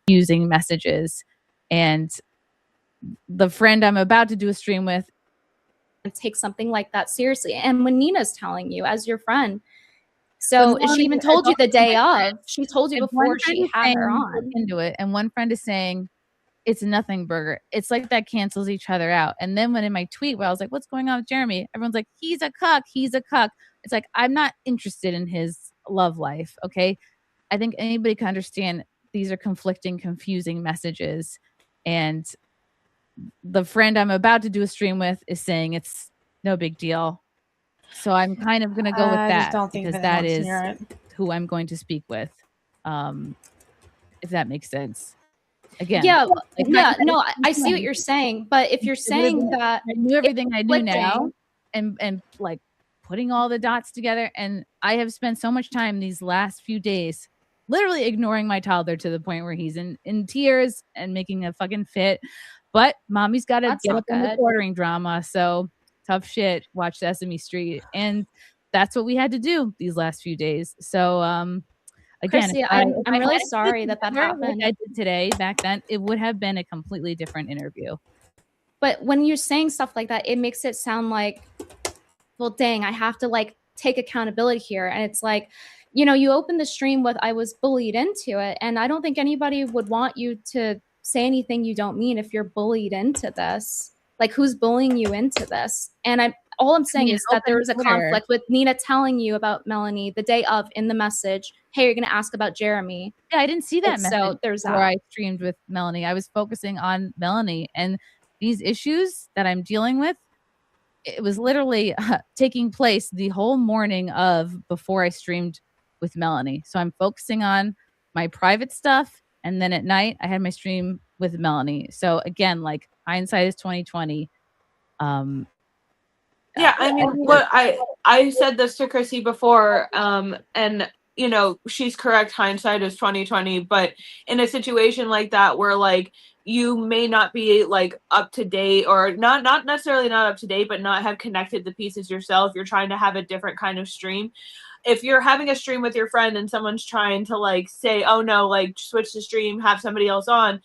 confusing messages. And the friend I'm about to do a stream with and take something like that seriously. And when Nina's telling you as your friend, so she even told you the day of. She told you before she had her on. Into it, and one friend is saying it's a nothing burger. It's like that cancels each other out. And then when in my tweet where I was like, "What's going on with Jeremy?" Everyone's like, "He's a cuck. He's a cuck." It's like I'm not interested in his love life. Okay, I think anybody can understand these are conflicting, confusing messages, and the friend I'm about to do a stream with is saying it's no big deal. So I'm kind of going to go with I that just don't think because that that helps is near it. who I'm going to speak with. If that makes sense. Again, Yeah, like, yeah, no, I see what you're saying, but if you're it would've saying been- that I knew everything I knew now, conflicting- and like putting all the dots together, and I have spent so much time these last few days literally ignoring my toddler to the point where he's in tears and making a fucking fit. But mommy's got to That's get not up in the good. quartering drama, so tough shit. Watch Sesame Street, and that's what we had to do these last few days. So again, Chrissie, if I I'm really had it sorry that together happened. like I did today. Back then, it would have been a completely different interview. But when you're saying stuff like that, it makes it sound like, well, dang, I have to like take accountability here. And it's like, you know, you open the stream with, I was bullied into it. And I don't think anybody would want you to say anything you don't mean if you're bullied into this. Like, who's bullying you into this? And all I'm saying is that there was a conflict with Nina telling you about Melanie the day of in the message. Hey, you're going to ask about Jeremy. Yeah, I didn't see that message So there's before that. I streamed with Melanie. I was focusing on Melanie and these issues that I'm dealing with. It was literally taking place the whole morning of before I streamed with Melanie. So I'm focusing on my private stuff, and then at night I had my stream with Melanie. So again, like hindsight is 2020. Yeah, I mean, what I said this to Chrissy before, and you know, she's correct. Hindsight is 2020. But in a situation like that, where like you may not be like up to date, or not necessarily not up to date, but not have connected the pieces yourself. You're trying to have a different kind of stream. If you're having a stream with your friend and someone's trying to like say, "Oh no, like switch the stream, have somebody else on,"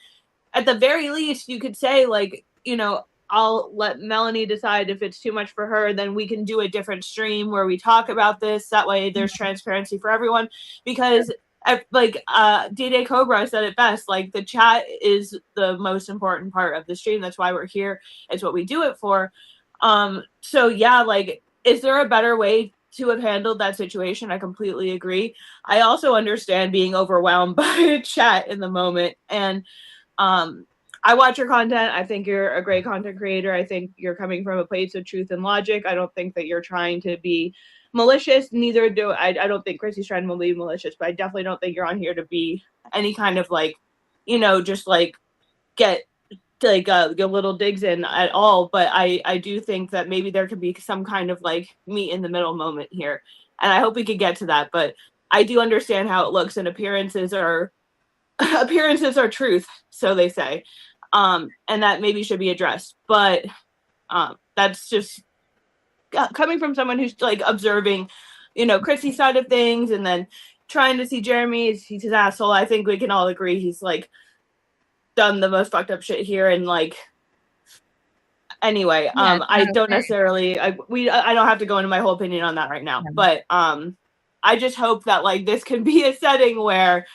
at the very least, you could say like, you know, I'll let Melanie decide if it's too much for her, then we can do a different stream where we talk about this. That way there's transparency for everyone. Because like D-Day Cobra said it best, like the chat is the most important part of the stream. That's why we're here. It's what we do it for. So yeah, like, is there a better way to have handled that situation? I completely agree. I also understand being overwhelmed by chat in the moment. And I watch your content. I think you're a great content creator. I think you're coming from a place of truth and logic. I don't think that you're trying to be malicious. Neither do I don't think Chrissy's trying to be malicious, but I definitely don't think you're on here to be any kind of like, you know, just like get like little digs in at all. But I do think that maybe there could be some kind of like meet in the middle moment here. And I hope we could get to that. But I do understand how it looks, and appearances are truth, so they say. And that maybe should be addressed. But that's just coming from someone who's like observing, you know, Chrissy's side of things, and then trying to see Jeremy's. He's an asshole. I think we can all agree he's like done the most fucked up shit here. And like, anyway, I don't necessarily, I don't have to go into my whole opinion on that right now. But I just hope that like this can be a setting where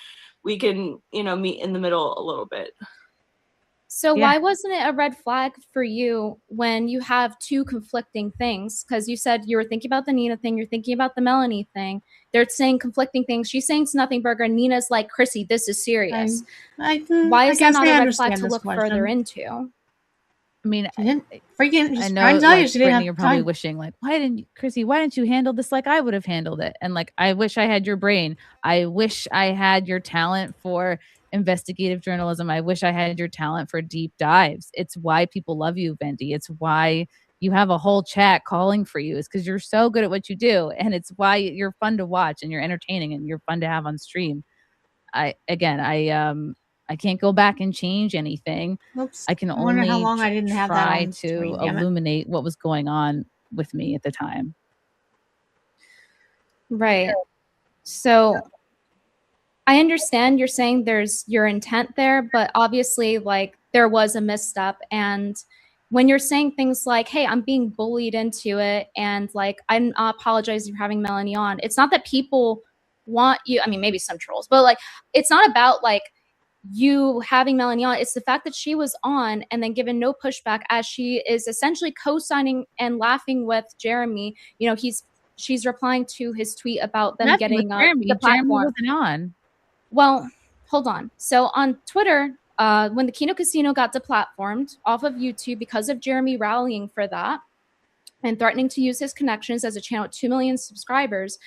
we can, you know, meet in the middle a little bit. So why wasn't it a red flag for you when you have two conflicting things? Because you said you were thinking about the Nina thing, you're thinking about the Melanie thing. They're saying conflicting things. She's saying it's nothing burger. Nina's like, Chrissy, this is serious. Why is that not a red flag to look further into? I mean, I know, like, Brittany, you're probably time. wishing, like, Chrissy, why didn't you handle this like I would have handled it? And like, I wish I had your brain. I wish I had your talent for investigative journalism. I wish I had your talent for deep dives. It's why people love you, Vendi. It's why you have a whole chat calling for you. It's because you're so good at what you do, and it's why you're fun to watch and you're entertaining and you're fun to have on stream. I can't go back and change anything. Oops. I can I wonder only how long I didn't have that try on to screen, damn it. illuminate what was going on with me at the time. Right. So I understand you're saying there's your intent there, but obviously, like, there was a misstep. And when you're saying things like, hey, I'm being bullied into it, and like, I'm apologizing for having Melanie on, it's not that people want you. I mean, maybe some trolls, but like, it's not about like you having Melanie on. It's the fact that she was on and then given no pushback, as she is essentially co-signing and laughing with Jeremy. You know, she's replying to his tweet about them Nothing getting with Jeremy. the Jeremy platform. wasn't on. Well, hold on. So on Twitter, when the Kino Casino got deplatformed off of YouTube because of Jeremy rallying for that and threatening to use his connections as a channel with 2 million subscribers,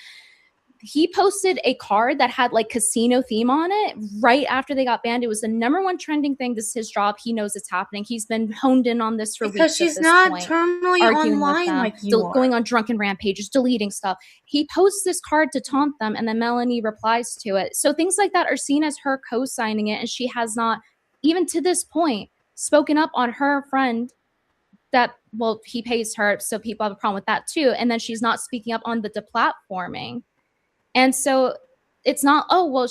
he posted a card that had like casino theme on it right after they got banned. It was the #1 trending thing. This is his job. He knows it's happening. He's been honed in on this for Because weeks. she's not terminally arguing with online them, like you are. going on drunken rampages, deleting stuff. He posts this card to taunt them, and then Melanie replies to it. So things like that are seen as her co-signing it, and she has not, even to this point, spoken up on her friend that, well, he pays her, so people have a problem with that too. And then she's not speaking up on the deplatforming. And so it's not, oh, well,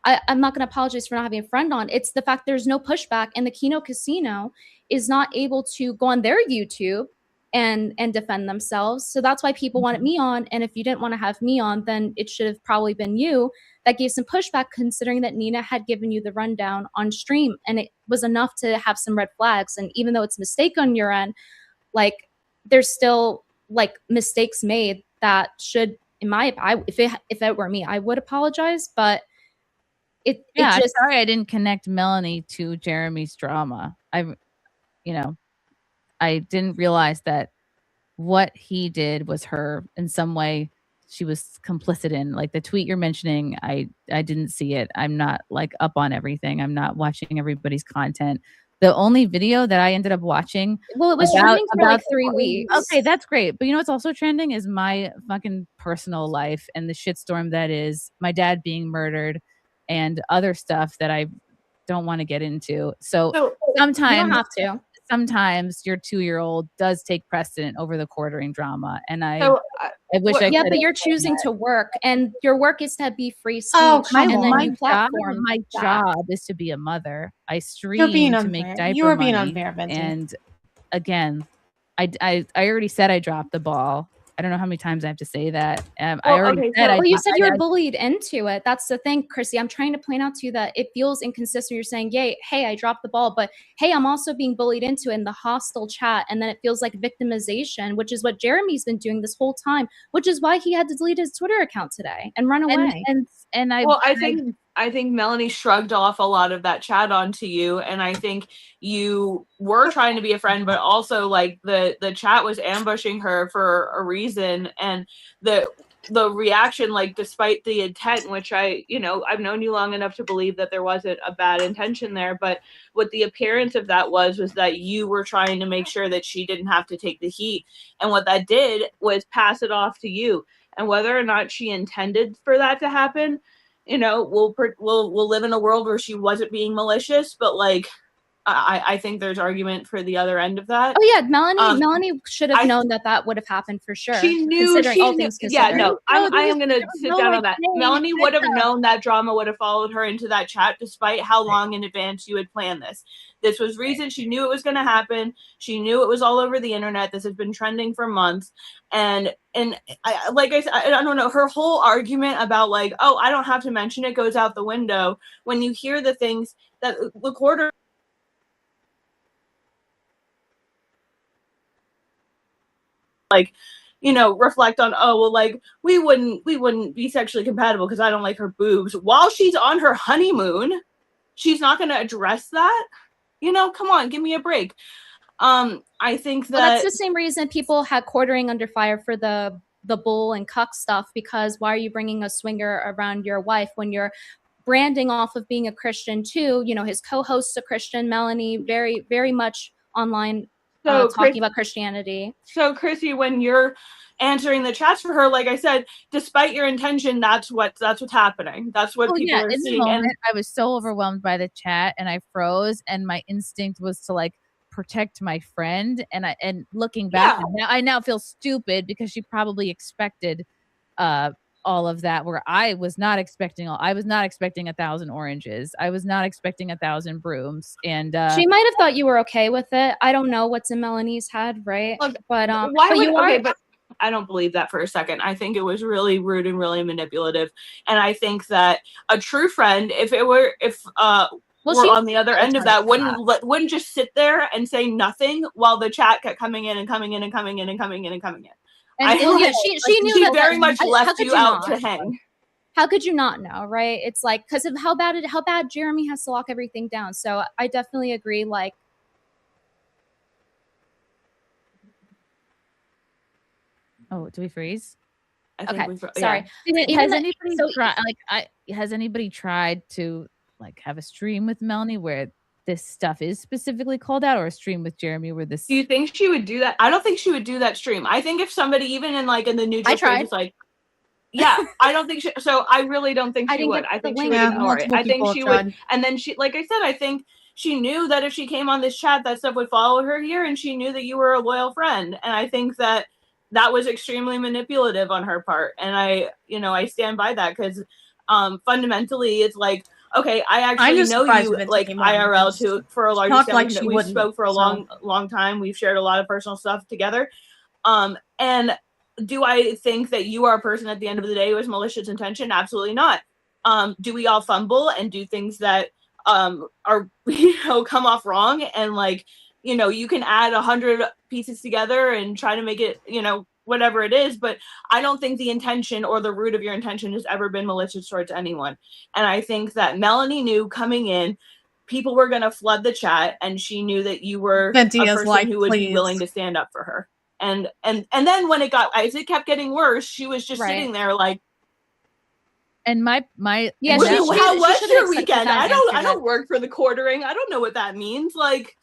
I'm not going to apologize for not having a friend on. It's the fact there's no pushback, and the Kino Casino is not able to go on their YouTube and defend themselves. So that's why people wanted me on. And if you didn't want to have me on, then it should have probably been you that gave some pushback, considering that Nina had given you the rundown on stream. And it was enough to have some red flags. And even though it's a mistake on your end, like, there's still like mistakes made that should, if it were me, I would apologize, but it I'm just, sorry I didn't connect Melanie to Jeremy's drama. I didn't realize that what he did was her in some way. She was complicit in, like, the tweet you're mentioning. I didn't see it. I'm not like up on everything. I'm not watching everybody's content. The only video that I ended up watching, well, it was trending for like 3 weeks. Okay, that's great. But you know what's also trending is my fucking personal life and the shitstorm that is my dad being murdered and other stuff that I don't want to get into. So sometimes you don't have to. Sometimes your 2-year-old does take precedent over the quartering drama, and I wish I could. Yeah, but you're choosing to work, and your work is to be free speech. Oh, and then my you platform job is to be a mother. I You're stream being to make unfair. diaper You are being money, unfair, Venti. and again, I already said I dropped the ball. I don't know how many times I have to say that. I already said. Well, you said you were bullied into it. That's the thing, Chrissy. I'm trying to point out to you that it feels inconsistent. You're saying, "Yay, hey, I dropped the ball," but hey, I'm also being bullied into it in the hostile chat, and then it feels like victimization, which is what Jeremy's been doing this whole time, which is why he had to delete his Twitter account today and run away. And I think Melanie shrugged off a lot of that chat onto you, and I think you were trying to be a friend, but also like the chat was ambushing her for a reason, and the reaction, like, despite the intent, which I've known you long enough to believe that there wasn't a bad intention there, but what the appearance of that was that you were trying to make sure that she didn't have to take the heat, and what that did was pass it off to you. And whether or not she intended for that to happen, we'll live in a world where she wasn't being malicious, but like, I think there's argument for the other end of that. Oh yeah, Melanie should have known that would have happened for sure. She knew. Considering all things considered. Yeah, no, I am going to sit down on that. Melanie would have known that drama would have followed her into that chat, despite how long in advance you had planned this. This was reason. She knew it was going to happen. She knew it was all over the internet. This has been trending for months. And like I said, I don't know, her whole argument about like, oh, I don't have to mention it goes out the window when you hear the things that the quarter. Like, reflect on, oh, well, like, we wouldn't be sexually compatible because I don't like her boobs. While she's on her honeymoon, she's not going to address that. Come on, give me a break. I think that that's the same reason people had quartering under fire for the bull and cuck stuff, because why are you bringing a swinger around your wife when you're branding off of being a Christian too? His co-host's a Christian, Melanie, very, very much online. Talking about Christianity. So, Chrissy, when you're answering the chats for her, like I said, despite your intention, that's what's happening. That's what people are in seeing. The moment, I was so overwhelmed by the chat, and I froze, and my instinct was to like protect my friend. And looking back, I now feel stupid because she probably expected all of that, where I was not expecting 1,000 oranges. I was not expecting 1,000 brooms. And She might have thought you were okay with it. I don't know what's in Melanie's head, right? Look, but why but would you are okay, but I don't believe that for a second. I think it was really rude and really manipulative. And I think that a true friend, if we're on the other end of that, wouldn't just sit there and say nothing while the chat kept coming in and coming in and coming in and coming in and coming in. And she knew she that very much how left could you out not? to hang. How could you not know, right? It's like because of how bad Jeremy has to lock everything down. So I definitely agree. Like, oh, do we freeze? Okay, sorry. Has anybody tried? Has anybody tried to have a stream with Melanie where this stuff is specifically called out, or a stream with Jeremy where this? Do you think she would do that? I don't think she would do that stream. I think if somebody even in the neutral space is like, yeah, I don't think so. I really don't think she would. I think she would ignore it. I think she would. And then like I said, I think she knew that if she came on this chat, that stuff would follow her here, and she knew that you were a loyal friend. And I think that was extremely manipulative on her part. And I stand by that because fundamentally it's like, okay, I actually know you like IRL for a large extent. We've spoke for a long time. We've shared a lot of personal stuff together. And do I think that you are a person at the end of the day with malicious intention? Absolutely not. Do we all fumble and do things that are come off wrong? And you can add 100 pieces together and try to make it whatever it is, but I don't think the intention or the root of your intention has ever been malicious towards anyone. And I think that Melanie knew coming in, people were going to flood the chat, and she knew that you were a person who would be willing to stand up for her. And then when as it kept getting worse, she was just sitting there like. And my how was your weekend? I don't work for the quartering. I don't know what that means. Like,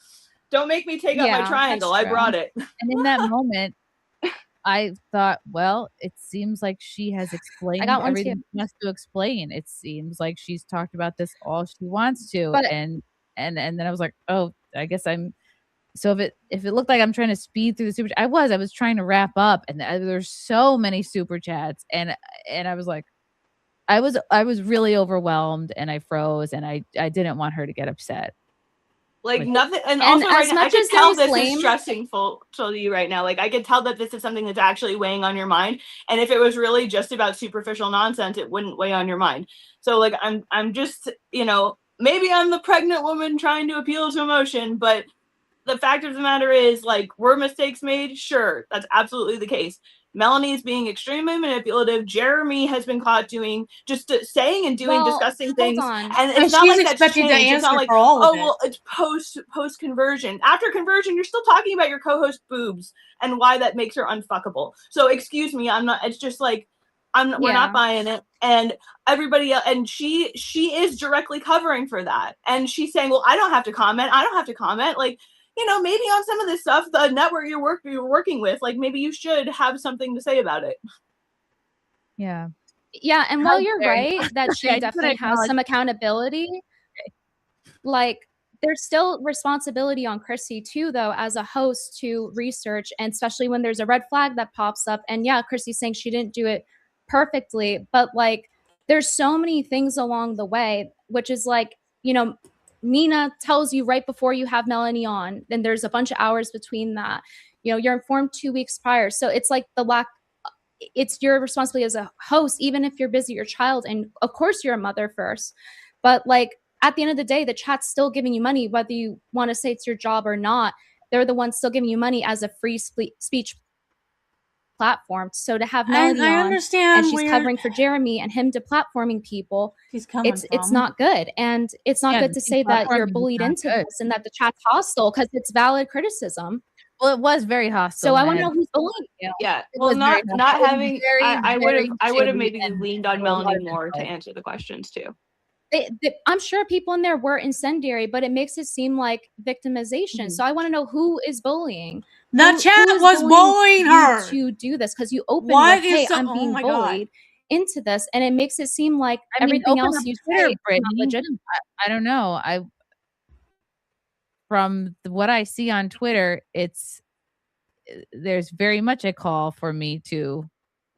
don't make me take up my triangle. I brought it. And in that moment, I thought, well, it seems like she has explained everything she has to explain. It seems like she's talked about this all she wants to. And then I was like, oh, I guess I'm. So if it looked like I'm trying to speed through the super, I was trying to wrap up, and there's so many super chats, and I was like, I was really overwhelmed, and I froze, and I didn't want her to get upset. Like nothing, and also right now, I can tell this is stressing to you right now. Like I could tell that this is something that's actually weighing on your mind, and if it was really just about superficial nonsense, it wouldn't weigh on your mind. So like I'm just maybe I'm the pregnant woman trying to appeal to emotion, but the fact of the matter is, were mistakes made? Sure, that's absolutely the case. Melanie is being extremely manipulative. Jeremy has been caught saying and doing disgusting things, and it's not like that's changed. It's not like, well, it's post conversion. After conversion, you're still talking about your co-host boobs and why that makes her unfuckable. So excuse me, I'm not. It's just like we're not buying it, and everybody else, and she is directly covering for that, and she's saying, well, I don't have to comment. Like. Maybe on some of this stuff, the network you're working with, maybe you should have something to say about it. Yeah. Yeah, and while you're right that she definitely has some accountability, there's still responsibility on Chrissie too, though, as a host to research, and especially when there's a red flag that pops up. And yeah, Chrissie's saying she didn't do it perfectly, but there's so many things along the way, which is Nina tells you right before you have Melanie on, then there's a bunch of hours between that. You're informed 2 weeks prior. So it's it's your responsibility as a host, even if you're busy, your child, and of course you're a mother first. But at the end of the day, the chat's still giving you money, whether you want to say it's your job or not. They're the ones still giving you money as a free speech platform. So to have Melanie on, and she's covering for Jeremy and him deplatforming people, it's not good. And it's not good to say that you're bullied into this and that the chat's hostile, because it's valid criticism. Well, it was very hostile. So I want to know who's bullying you. Yeah. Well, not having. I would have maybe leaned on Melanie more to answer the questions too. I'm sure people in there were incendiary, but it makes it seem like victimization. So I want to know who is bullying. The chat was bullying her to do this, because you opened with, hey, I'm being bullied into this, and it makes it seem like everything else you say is not legitimate. I don't know. From what I see on Twitter, there's very much a call for me to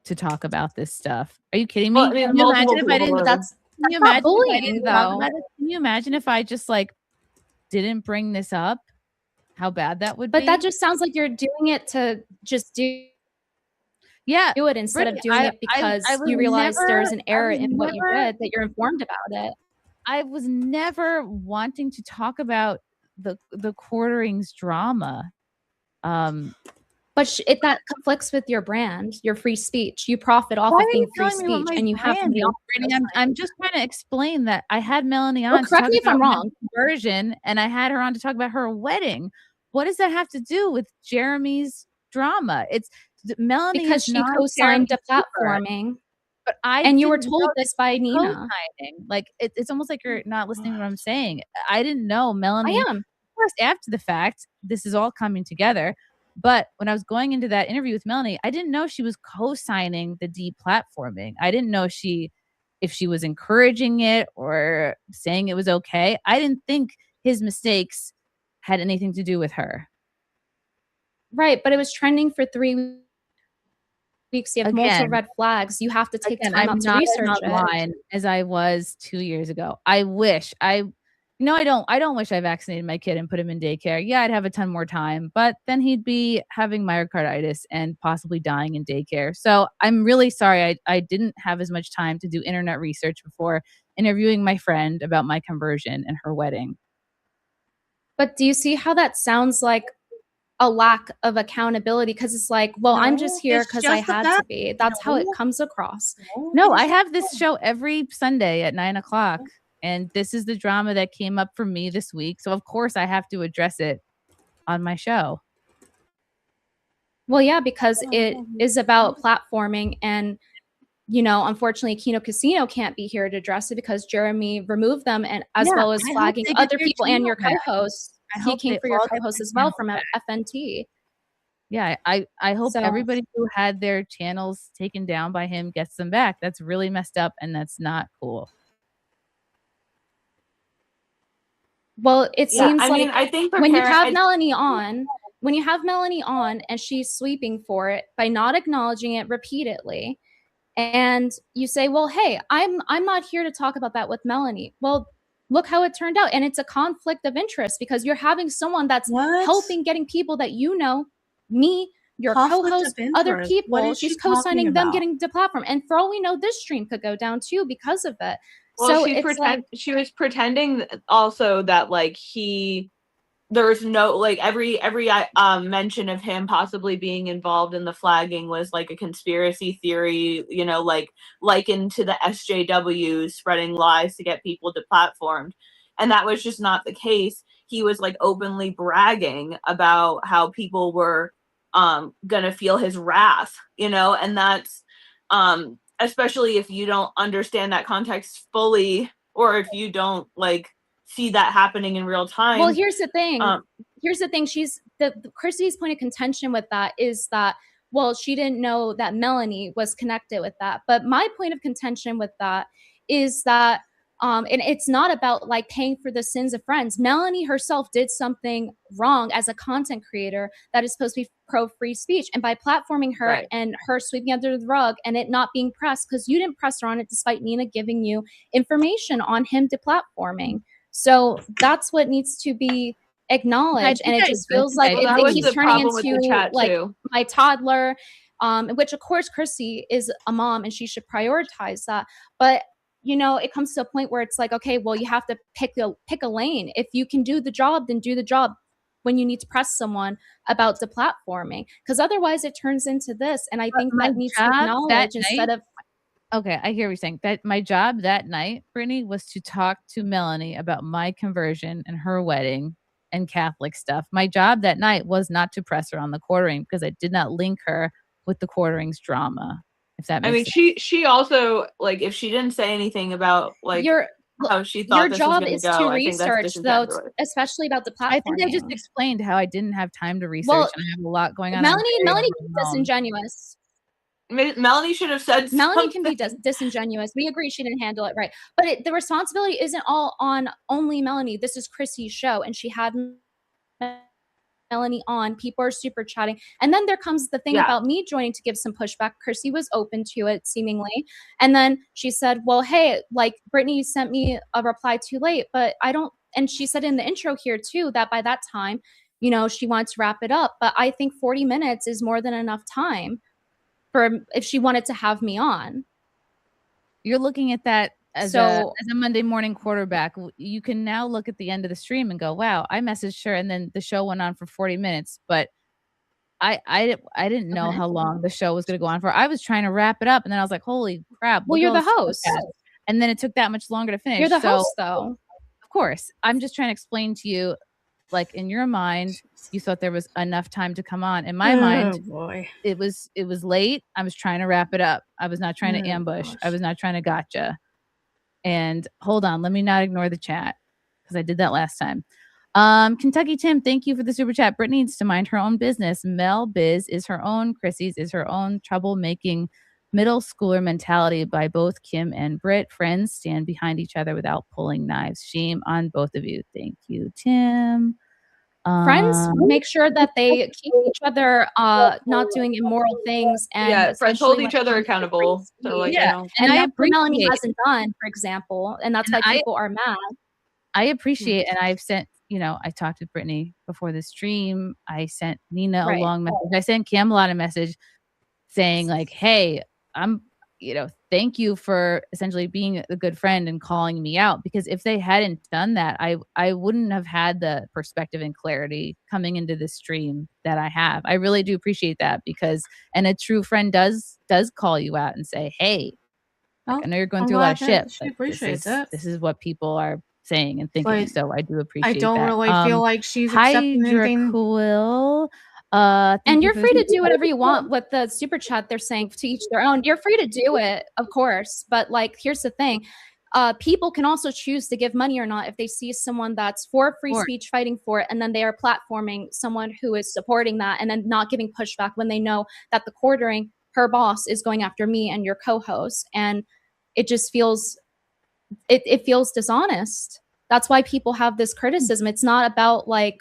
to talk about this stuff. Are you kidding me? Well, I mean, Can you imagine multiple if I people didn't? were. Can you not imagine if I bullying, didn't talk though. about it? Can you imagine if I just like didn't bring this up? How bad that would be. But that just sounds like you're doing it to just do it instead of doing it because you realize there's an error in what you did, that you're informed about it. I was never wanting to talk about the quarterings drama. But that conflicts with your brand, your free speech. You profit off Why of are being you free telling me what speech, my and you have to brand be is, off. Brittany? I'm just trying to explain that I had Melanie on Well, to correct talk me if about I'm my wrong. conversion, and I had her on to talk about her wedding. What does that have to do with Jeremy's drama? It's Melanie Because is she not co-signed Jeremy's deplatforming. But I And you were didn't told know this by Nina. co-signing. Like it's almost like you're not listening to what I'm saying. I didn't know Melanie. I am. Of course, after the fact, this is all coming together. But when I was going into that interview with Melanie, I didn't know she was co-signing the deplatforming. I didn't know if she was encouraging it or saying it was okay. I didn't think his mistakes had anything to do with her. Right, but it was trending for 3 weeks. You have multiple Again, red flags. You have to take time I'm out to not research as it. online as I was 2 years ago. I wish I don't wish I vaccinated my kid and put him in daycare. Yeah, I'd have a ton more time, but then he'd be having myocarditis and possibly dying in daycare. So I'm really sorry I didn't have as much time to do internet research before interviewing my friend about my conversion and her wedding. But do you see how that sounds like a lack of accountability? Because it's like, well, I'm just here because I had to be. That's how it comes across. No, I have this show every Sunday at 9:00, and this is the drama that came up for me this week. So of course I have to address it on my show. Well, yeah, because it is about platforming, and unfortunately, Kino Casino can't be here to address it because Jeremy removed them, and as well as flagging other people and your co-hosts. He came for your co-host as well from FNT. Yeah, I hope So- everybody who had their channels taken down by him gets them back. That's really messed up, and that's not cool. Well, it seems I like mean, I think for when you parent- have I- Melanie on and she's sweeping for it by not acknowledging it repeatedly, and you say, well, hey, I'm not here to talk about that with Melanie. Well, look how it turned out. And it's a conflict of interest because you're having someone that's helping getting people that me, your Conflict co-host, of other interest? What people. is she She's talking co-signing them about? getting deplatformed. And for all we know, this stream could go down too because of it. Well, So it's like, she was pretending also that like there's no like every mention of him possibly being involved in the flagging was like a conspiracy theory, like likened to the SJWs spreading lies to get people deplatformed, and that was just not the case. He was like openly bragging about how people were gonna feel his wrath, and that's especially if you don't understand that context fully, or if you don't like see that happening in real time. well, here's the thing. She's Chrissie's point of contention with that is that, well, she didn't know that Melanie was connected with that. But my point of contention with that is that, and it's not about like paying for the sins of friends. Melanie herself did something wrong as a content creator that is supposed to be pro free speech. And by platforming her and her sweeping under the rug and it not being pressed, because you didn't press her on it despite Nina giving you information on him deplatforming. So that's what needs to be acknowledged. And it just feels like it keeps turning into like my toddler, which of course Chrissie is a mom and she should prioritize that. But it comes to a point where it's like, okay, well, you have to pick a lane. If you can do the job, then do the job when you need to press someone about deplatforming, because otherwise it turns into this. And I think that needs to acknowledge instead of. Okay, I hear what you're saying. That my job that night, Brittany, was to talk to Melanie about my conversion and her wedding and Catholic stuff. My job that night was not to press her on the quartering because I did not link her with the quarterings drama. If that makes sense. She also, like, if she didn't say anything about like how she thought your this job was is gonna to go, I think that's research, though, disingenuous. especially about the platform. I think I just explained how I didn't have time to research and I have a lot going on. Melanie can be disingenuous. Melanie should have said Melanie can be disingenuous. We agree she didn't handle it right. But the responsibility isn't all on only Melanie. This is Chrissie's show, and she had Melanie on, people are super chatting. And then there comes the thing about me joining to give some pushback. Chrissie was open to it seemingly. And then she said, well, hey, like Brittany sent me a reply too late, but I don't, and she said in the intro here too, that by that time, you know, she wants to wrap it up. But I think 40 minutes is more than enough time for if she wanted to have me on. You're looking at that as a Monday morning quarterback. You can now look at the end of the stream and go, wow, I messaged her and then the show went on for 40 minutes. But I didn't know how long the show was going to go on for. I was trying to wrap it up and then I was like, holy crap. Well, you're the host. And then it took that much longer to finish. You're the host though. Of course. I'm just trying to explain to you, like in your mind, you thought there was enough time to come on. In my mind, it was late. I was trying to wrap it up. I was not trying to ambush. I was not trying to gotcha. And hold on, let me not ignore the chat because I did that last time. Kentucky Tim, thank you for the super chat. Brittany needs to mind her own business. Mel Biz is her own. Chrissy's is her own. Troublemaking middle schooler mentality by both Kim and Britt. Friends stand behind each other without pulling knives. Shame on both of you. Thank you, Tim. Friends make sure that they keep each other not doing immoral things, and friends hold each other accountable. So like, you know. And that's what Melanie hasn't done, for example, and that's why people are mad. I appreciate, and I've sent, you know, I talked with Brittany before the stream. I sent Nina a long message. I sent Camelot a message saying like, hey, I'm, you know, thank you for essentially being a good friend and calling me out, because if they hadn't done that, I wouldn't have had the perspective and clarity coming into the stream that I have. I really do appreciate that, because, and a true friend does call you out and say, hey, like, I know you're going through a lot of shit. She appreciates it. This is what people are saying and thinking. Like, so I do appreciate that. I don't really feel like she's accepting anything. Cool. And you're free to do whatever you want with the super chat. They're saying to each their own. You're free to do it, of course. But like, here's the thing. People can also choose to give money or not if they see someone that's for free speech fighting for it, and then they are platforming someone who is supporting that and then not giving pushback when they know that the quartering, her boss, is going after me and your co-host. And it just feels, it feels dishonest. That's why people have this criticism. It's not about like,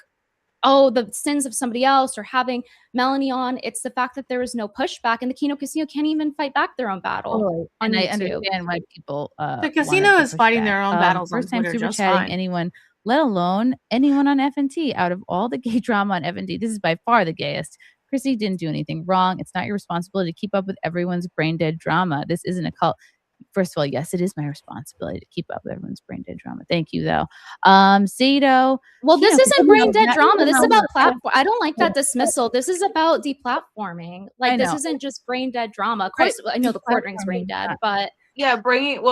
oh, the sins of somebody else or having Melanie on. It's the fact that there is no pushback, and the Kino Casino can't even fight back their own battle. And I understand why people the casino is fighting their own battles. First on time Twitter, super just chatting fine. anyone, let alone anyone on FNT. Out of all the gay drama on FNT, this is by far the gayest. Chrissy didn't do anything wrong. It's not your responsibility to keep up with everyone's brain dead drama. This isn't a cult. First of all, yes, it is my responsibility to keep up with everyone's brain dead drama. Thank you, though. Zato. Well, this isn't brain dead drama. This is about platform. I don't like that dismissal. This is about deplatforming. Like, this isn't just brain dead drama. Of course, I know the quartering's brain dead, but yeah,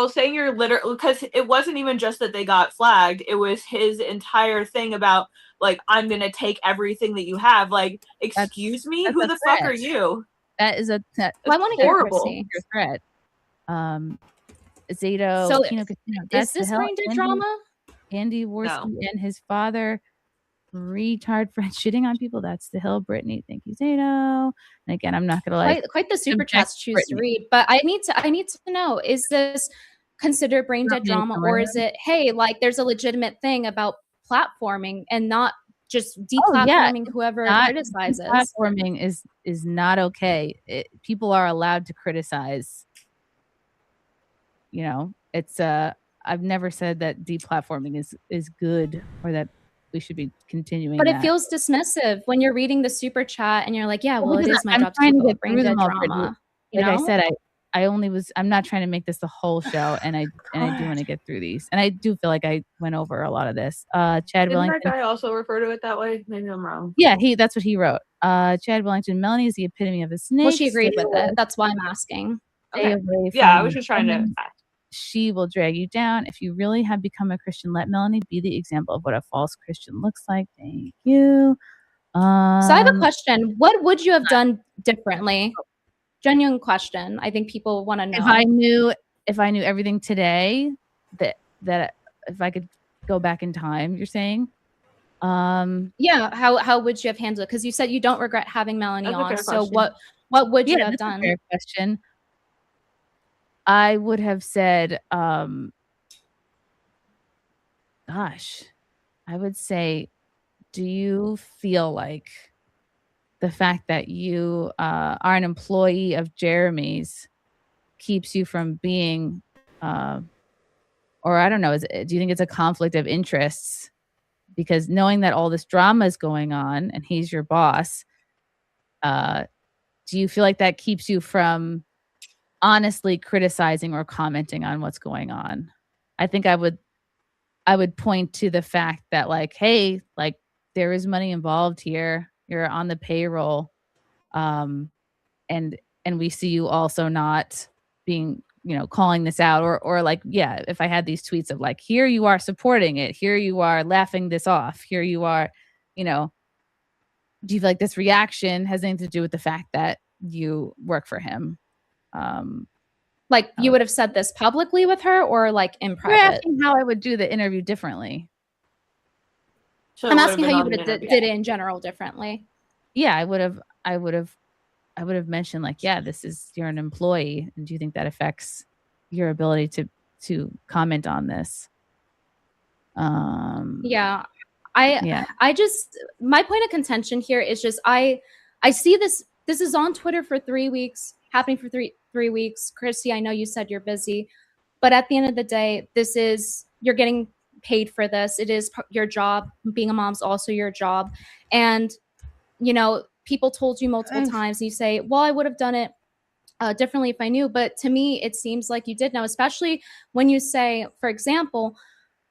saying you're literally, because it wasn't even just that they got flagged. It was his entire thing about like, I'm gonna take everything that you have. Like, excuse me, who the fuck are you? That is I want to hear Chrissy. Your threat. Zato. So Casino, is this brain dead drama? Andy Worski and his father, retard friend shitting on people. That's the hill. Brittany, thank you, Zato. And again, I'm not gonna lie. Quite the super chats choose to read, but I need to know: is this considered brain dead drama, or is it, hey, like there's a legitimate thing about platforming and not just deplatforming whoever criticizes? Platforming is not okay. People are allowed to criticize. You know, it's I've never said that deplatforming is good or that we should be continuing. But it feels dismissive when you're reading the super chat and you're like, yeah, well, it is my job to get brain dead drama. Like I said, I'm not trying to make this the whole show, and I do want to get through these, and I do feel like I went over a lot of this. Chad Didn't Wellington. that guy also refer to it that way? Maybe I'm wrong. Yeah, that's what he wrote. Chad Wellington. Melanie is the epitome of a snake. Well, she agreed with it. That's why I'm asking. Okay. Yeah, I was just trying to. She will drag you down. If you really have become a Christian, let Melanie be the example of what a false Christian looks like. Thank you. So I have a question. What would you have done differently? Genuine question. I think people want to know. If I knew everything today, that if I could go back in time, you're saying? Yeah. How would you have handled it? Because you said you don't regret having Melanie on. So what would you have done? A fair question. I would have said, gosh, I would say do you feel like the fact that you are an employee of Jeremy's keeps you from being, or I don't know, do you think it's a conflict of interests? Because knowing that all this drama is going on and he's your boss, do you feel like that keeps you from honestly criticizing or commenting on what's going on? I think I would point to the fact that, like, hey, like, there is money involved here. You're on the payroll. And we see you also not being, calling this out, or like, yeah, if I had these tweets of like, here you are supporting it, here you are laughing this off, here you are, do you feel like this reaction has anything to do with the fact that you work for him? Like, you would have said this publicly with her, or like in You're private? asking how I would do the interview differently. So I'm asking how you would have did it in general differently. Yeah, I would have mentioned, like, yeah, you're an employee, and do you think that affects your ability to comment on this? Yeah. I just, my point of contention here is just, I see this is on Twitter for 3 weeks, happening for three weeks. Chrissy, I know you said you're busy, but at the end of the day, you're getting paid for this. It is your job. Being a mom's also your job. And, people told you multiple times, and you say, well, I would have done it differently if I knew. But to me, it seems like you did know, especially when you say, for example,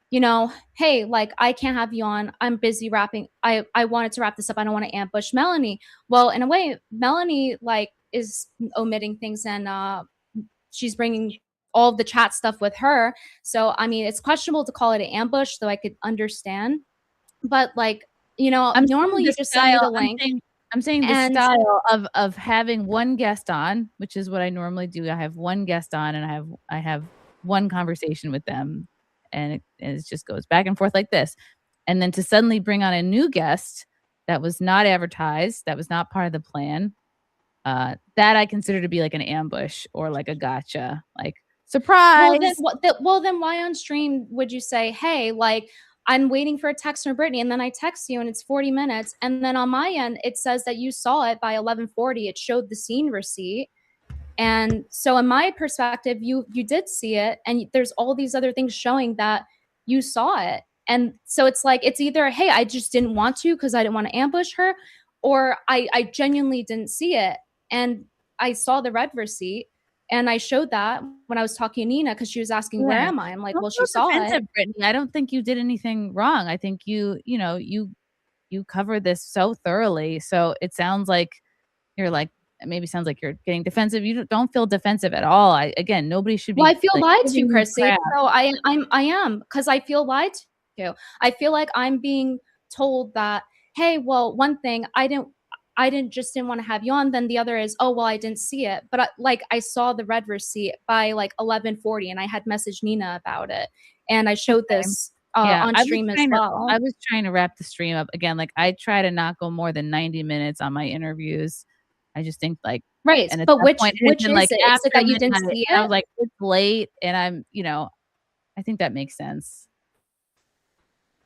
hey, like, I can't have you on. I'm busy wrapping. I wanted to wrap this up. I don't want to ambush Melanie. Well, in a way, Melanie, like, is omitting things, and she's bringing all of the chat stuff with her. So, I mean, it's questionable to call it an ambush, though I could understand. But, like, normally you just send me the link. I'm saying the style of having one guest on, which is what I normally do. I have one guest on, and I have one conversation with them, and it just goes back and forth like this. And then to suddenly bring on a new guest that was not advertised, that was not part of the plan, that I consider to be like an ambush or like a gotcha, like, surprise. Well, then why on stream would you say, hey, like, I'm waiting for a text from Brittany, and then I text you and it's 40 minutes. And then on my end, it says that you saw it by 11:40. It showed the scene receipt. And so in my perspective, you did see it. And there's all these other things showing that you saw it. And so it's like, it's either, hey, I just didn't want to because I didn't want to ambush her, or I genuinely didn't see it. And I saw the red receipt. And I showed that when I was talking to Nina, because she was asking, where am I? I'm like, well, she saw it. Brittany. I don't think you did anything wrong. I think you covered this so thoroughly. So it sounds like you're like, maybe sounds like you're getting defensive. You don't feel defensive at all. Again, nobody should be. Well, I feel lied to, Chrissy. So I am, because I feel lied to. I feel like I'm being told that, hey, well, one thing, I didn't want to have you on. Then the other is, oh, well, I didn't see it. But I saw the red receipt by like 11:40, and I had messaged Nina about it. And I showed this on stream as well. I was trying to wrap the stream up. Again, like, I try to not go more than 90 minutes on my interviews. I just think, like, right. But which is like, it? Is it that you didn't see it? I was like, it's late, and I'm, I think that makes sense.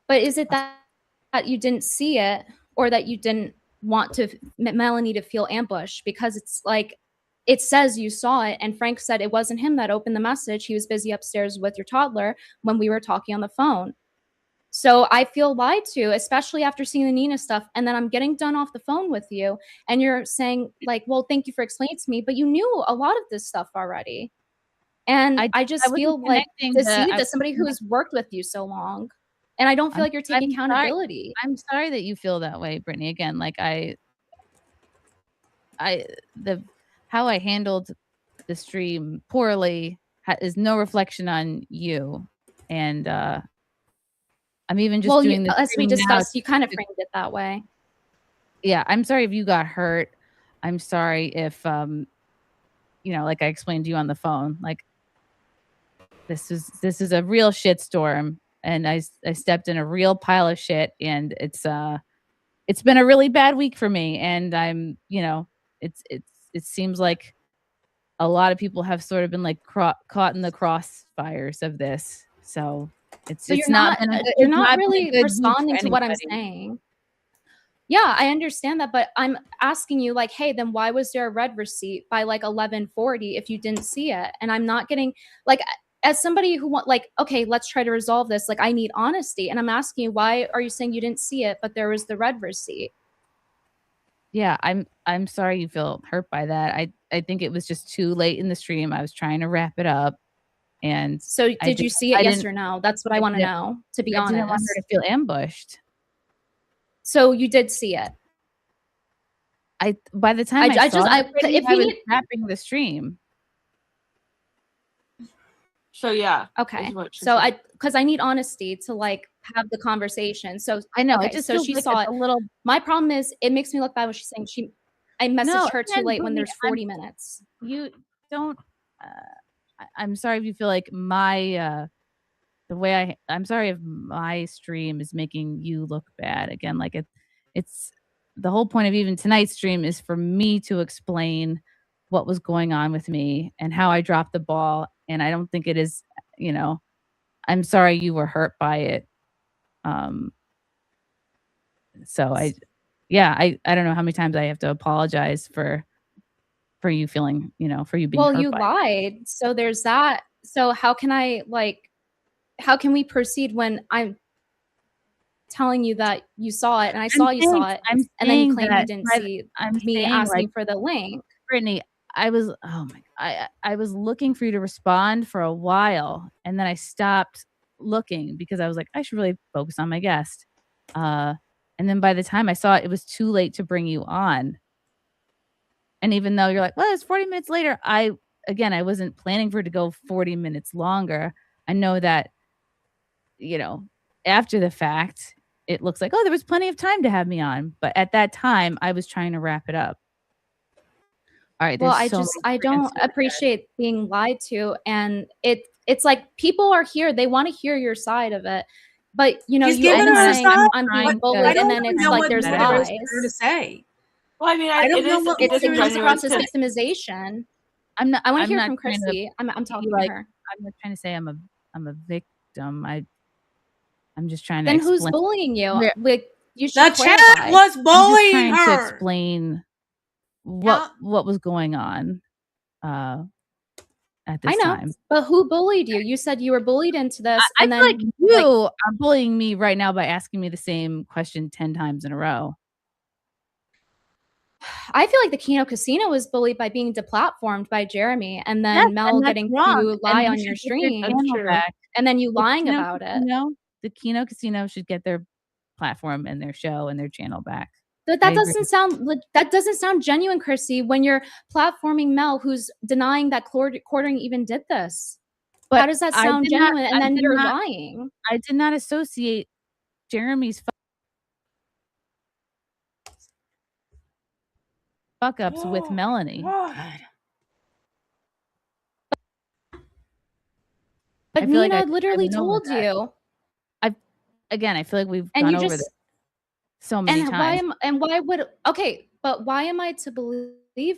But is it that you didn't see it, or that you didn't want Melanie to feel ambushed? Because it's like, it says you saw it, and Frank said it wasn't him that opened the message. He was busy upstairs with your toddler when we were talking on the phone. So I feel lied to, especially after seeing the Nina stuff. And then I'm getting done off the phone with you, and you're saying, like, well, thank you for explaining it to me, but you knew a lot of this stuff already. And I just feel like to see that somebody who's worked with you so long, and I don't feel like you're taking accountability. I'm sorry that you feel that way, Brittany. Again, like, how I handled the stream poorly is no reflection on you. And I'm even just doing this. As we discussed, you kind of framed it that way. Yeah, I'm sorry if you got hurt. I'm sorry if like I explained to you on the phone, like, this is a real shitstorm, and I stepped in a real pile of shit, and it's been a really bad week for me, and I'm, it seems like a lot of people have sort of been like caught in the crossfires of this. So you're not really responding to what I'm saying. Yeah, I understand that, but I'm asking you, like, hey, then why was there a red receipt by like 11:40 if you didn't see it? And I'm not getting, like, as somebody who want, like, okay, let's try to resolve this. Like, I need honesty, and I'm asking you, why are you saying you didn't see it, but there was the red receipt? Yeah, I'm sorry you feel hurt by that. I think it was just too late in the stream. I was trying to wrap it up, and So did you see it? Yes or no? That's what I want to didn't- know. To be I didn't want her honest, to feel ambushed. so you did see it. By the time I saw it, if I you was need, wrapping the stream. So yeah. okay. So because I need honesty to like have the conversation. So I know, it okay, just so feels she like saw it's it. a little. My problem is it makes me look bad when she's saying I messaged No, her too again, late when Brittany, there's 40 minutes. You don't. I'm sorry if you feel like my the way I'm sorry if my stream is making you look bad. Again, like it's the whole point of even tonight's stream is for me to explain what was going on with me and how I dropped the ball. And I don't think it is, I'm sorry you were hurt by it. So I don't know how many times I have to apologize for you feeling, for you being Well, hurt you by it. lied. So there's that. So how can we proceed when I'm telling you that you saw it and I saw you saw it, and then you claim you didn't see me asking for the link? Brittany, I was I was looking for you to respond for a while, and then I stopped looking because I was like, I should really focus on my guest. And then by the time I saw it, it was too late to bring you on. And even though you're like, well, it's 40 minutes later, I wasn't planning for it to go 40 minutes longer. I know that, after the fact, it looks like, oh, there was plenty of time to have me on. But at that time, I was trying to wrap it up. All right. Well, I don't appreciate being lied to. And it's like people are here. They want to hear your side of it. But, He's you giving end her up a saying side, I'm but being bullied, and then it's like there's lies. To say. Well, I mean, I don't know what It comes disingenuous across as to- victimization. I want to hear not from trying to Chrissie. I'm be talking like, to her. I'm not trying to say I'm a victim. I'm just trying to Then explain. who's bullying you? Where- Like, you should The chat clarify. was I'm just bullying trying to her. explain what was going on at this I know, time. but who bullied you? You said you were bullied into this, I and feel then like you are bullying me right now by asking me the same question 10 times in a row. I feel like the Kino Casino was bullied by being deplatformed by Jeremy, and then Mel and that's getting wrong, to lie and on you your should get your stream, channel back. and then you The lying Kino about it. Casino- The Kino Casino should get their platform and their show and their channel back. But I that agree. doesn't sound genuine, Chrissy, when you're platforming Mel, who's denying that Quartering even did this. How does that I sound did not- genuine? I And then did you're not- lying. I did not associate Jeremy's fuck ups with Melanie. But I feel like Nina I literally went over told that. you. I feel like we've And gone you over just this so many times. Why am I to believe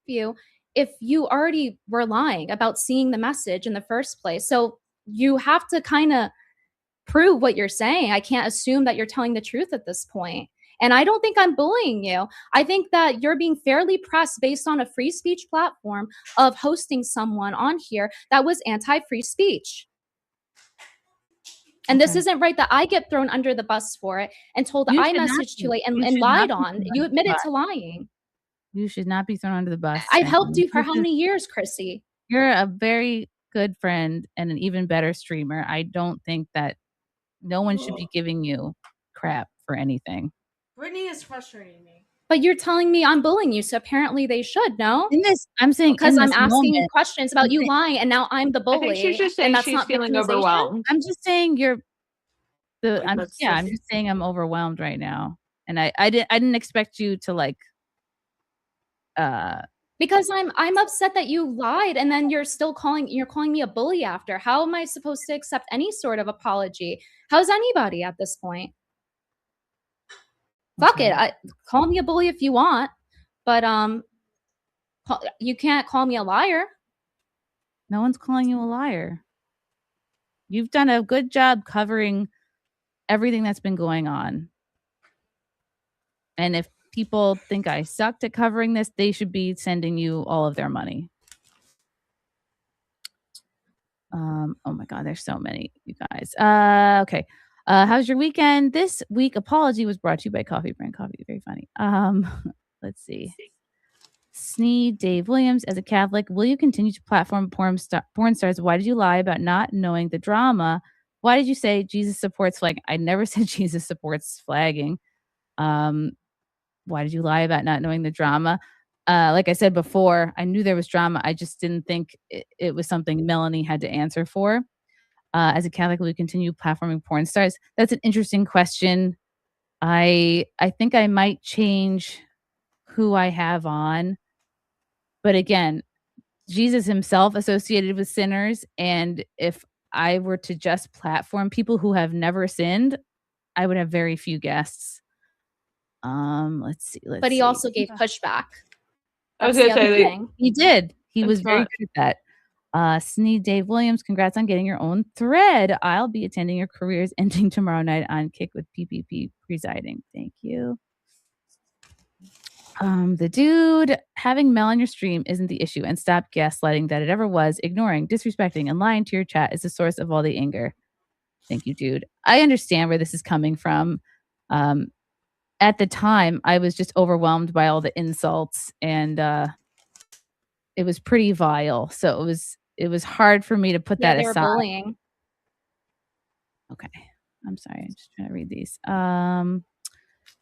you if you already were lying about seeing the message in the first place? So you have to kind of prove what you're saying. I can't assume that you're telling the truth at this point. And I don't think I'm bullying you. I think that you're being fairly pressed based on a free speech platform of hosting someone on here that was anti-free speech. And this isn't right that I get thrown under the bus for it and told You I should not messaged be. too late and You should lied not be on. thrown You under the admitted bus. to lying. You should not be thrown under the bus. I've and helped you for you how should- many years, Chrissy? You're a very good friend and an even better streamer. I don't think that no one should be giving you crap for anything. Brittany is frustrating me. But you're telling me I'm bullying you, so apparently they should, no? I'm saying because in I'm this asking moment, questions about I'm you saying- lying, and now I'm the bully. I think she's just saying and that's she's not feeling victimization? overwhelmed. I'm just saying I'm that's just saying I'm overwhelmed right now. And I didn't expect you to like Because I'm upset that you lied, and then you're calling me a bully after. How am I supposed to accept any sort of apology? How's anybody at this point? Fuck it. Call me a bully if you want, but you can't call me a liar. No one's calling you a liar. You've done a good job covering everything that's been going on. And if people think I sucked at covering this, they should be sending you all of their money. Oh my God, there's so many, you guys. Okay. How's your weekend? This week, Apology was brought to you by Coffee Brand Coffee. Very funny. Let's see. Sneed Dave Williams, as a Catholic, will you continue to platform porn stars? Why did you lie about not knowing the drama? Why did you say Jesus supports flagging? I never said Jesus supports flagging. Why did you lie about not knowing the drama? Like I said before, I knew there was drama. I just didn't think it was something Melanie had to answer for. As a Catholic, will you continue platforming porn stars? That's an interesting question. I think I might change who I have on. But again, Jesus himself associated with sinners. And if I were to just platform people who have never sinned, I would have very few guests. Let's see. But he also gave pushback. I was That's gonna the other say thing. He did. He That's was very not- good at that. Sneed Dave Williams, congrats on getting your own thread. I'll be attending your careers ending tomorrow night on Kick with PPP presiding. Thank you. The dude, having Mel on your stream isn't the issue, and stop gaslighting that it ever was. Ignoring, disrespecting, and lying to your chat is the source of all the anger. Thank you, dude. I understand where this is coming from. At the time, I was just overwhelmed by all the insults, and it was pretty vile. So it was hard for me to put that They were aside. bullying. Okay. I'm sorry. I'm just trying to read these.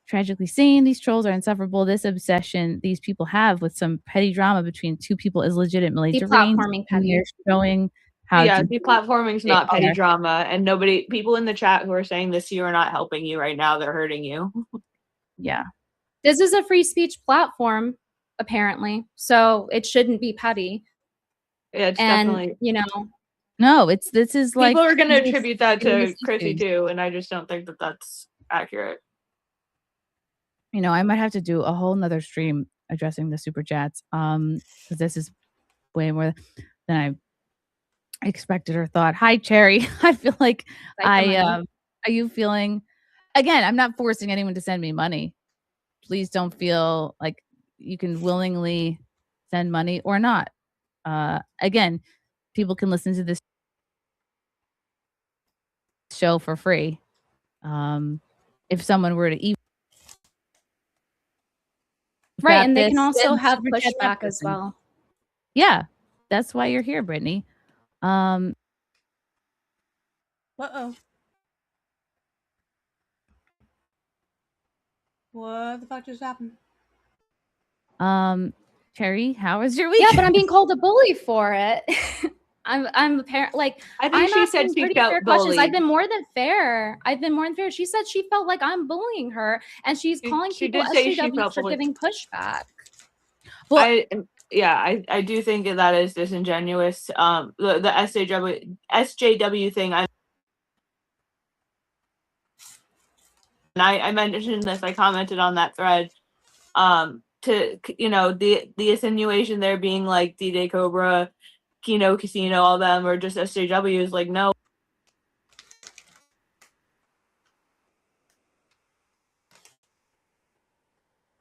Tragically sane, these trolls are insufferable. This obsession these people have with some petty drama between two people is legitimately deranged. Deplatforming petty. They're showing how deplatforming's they not petty are. drama, and people in the chat who are saying this to you are not helping you right now. They're hurting you. Yeah. This is a free speech platform, apparently, so it shouldn't be petty. Yeah, it's And definitely No, this is like people are going to Jesus attribute that in to this Chrissie YouTube. too, and I just don't think that that's accurate. You know, I might have to do a whole nother stream addressing the super chats. Because this is way more than I expected or thought. Hi, Cherry. I feel like are you feeling again, I'm not forcing anyone to send me money. Please don't feel like you can willingly send money or not. Again, people can listen to this show for free. If someone were to eat Right, got and they this, can also then have super chat that pushback as person. well. Yeah, that's why you're here, Brittany. Uh-oh. What the fuck just happened? Cherry, how was your week? Yeah, but I'm being called a bully for it. I'm apparent like I think she said asking she pretty felt fair questions. I've bullied. been more than fair. She said she felt like I'm bullying her, and she's calling She people did say she SJWs felt for bullied. giving pushback. I do think that is disingenuous. The SJW thing. I mentioned this. I commented on that thread. To the insinuation there being like D-Day Cobra, Kino Casino, all them, or just SJWs. Like, no.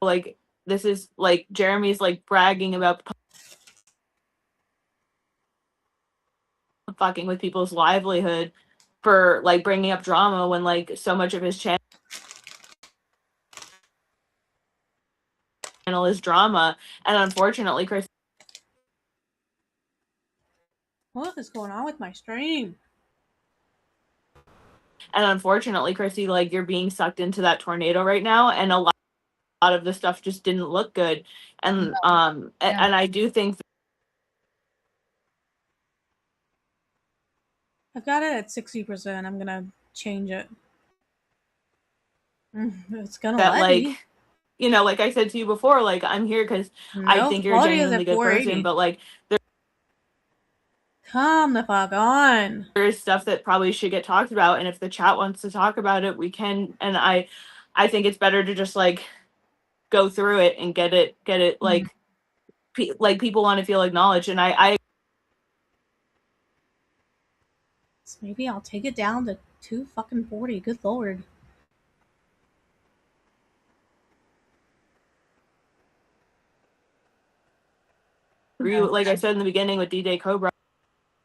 Like, this is like Jeremy's like bragging about fucking with people's livelihood for like bringing up drama when like so much of his channel is drama, and unfortunately Chris, What is going on with my stream? Chrissy, like, you're being sucked into that tornado right now, and a lot of the stuff just didn't look good, and and I do think I've got it at 60%. I'm gonna change it. It's gonna that let like me. like I said to you before, like, I'm here because I No, think you're a quality is genuinely at good 480. person, but like Come the fuck on. there's stuff that probably should get talked about, and if the chat wants to talk about it, we can. And I think it's better to just like go through it and get it like like people want to feel acknowledged, and I Maybe I'll take it down to 240. Good lord. agree, like I said in the beginning with DJ Cobra,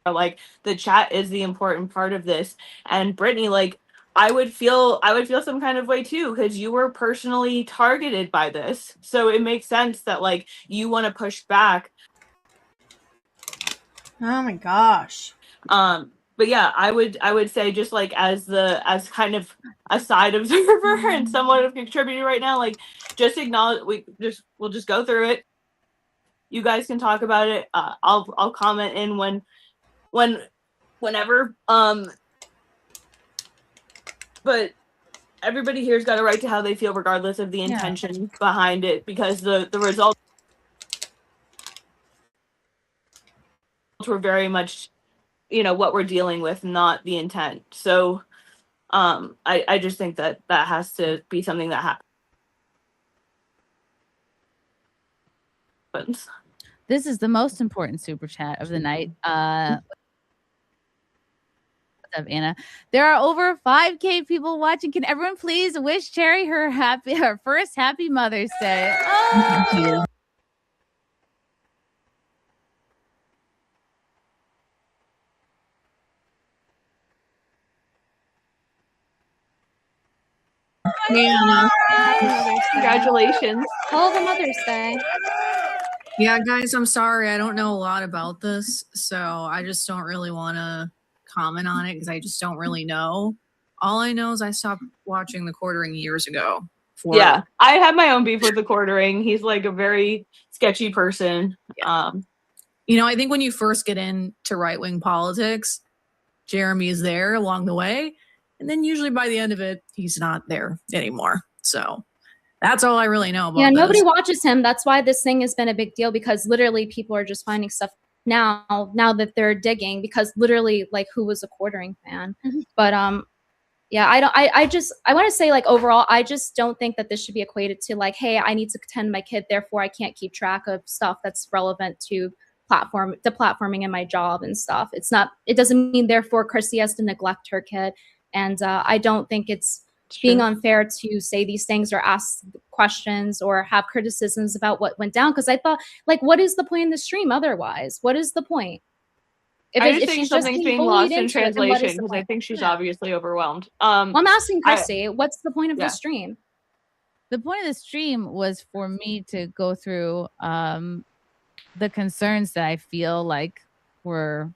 like the chat is the important part of this. And Brittany, like I would feel some kind of way too, because you were personally targeted by this. So it makes sense that like you want to push back. Oh my gosh. But yeah, I would say just like as kind of a side observer and somewhat of a contributor right now, like just acknowledge we'll just go through it. You guys can talk about it. I'll comment in whenever. But everybody here's got a right to how they feel, regardless of the intention behind it, because the results were very much, what we're dealing with, not the intent. So, I just think that has to be something that happens. This is the most important super chat of the night. What's up, Anna? There are over 5K people watching. Can everyone please wish Cherry her first happy Mother's Day? Oh. Thank you. Congratulations. All the Mother's Day. Yeah, guys, I'm sorry. I don't know a lot about this, so I just don't really want to comment on it because I just don't really know. All I know is I stopped watching The Quartering years ago. Yeah, I have my own beef with The Quartering. He's like a very sketchy person. I think when you first get into right-wing politics, Jeremy is there along the way, and then usually by the end of it, he's not there anymore. So that's all I really know about nobody this. watches him. That's why this thing has been a big deal, because literally people are just finding stuff now that they're digging, because literally, like, who was a Quartering fan? But I want to say, like, overall, I just don't think that this should be equated to like, hey, I need to attend my kid, therefore I can't keep track of stuff that's relevant to platforming in my job and stuff. It doesn't mean therefore Chrissie has to neglect her kid. And I don't think it's being unfair to say these things or ask questions or have criticisms about what went down. Because I thought, like, what is the point in the stream otherwise? What is the point? I just think something's being lost in translation, because I think she's obviously overwhelmed. Well, I'm asking Chrissie, what's the point of the stream? The point of the stream was for me to go through the concerns that I feel like were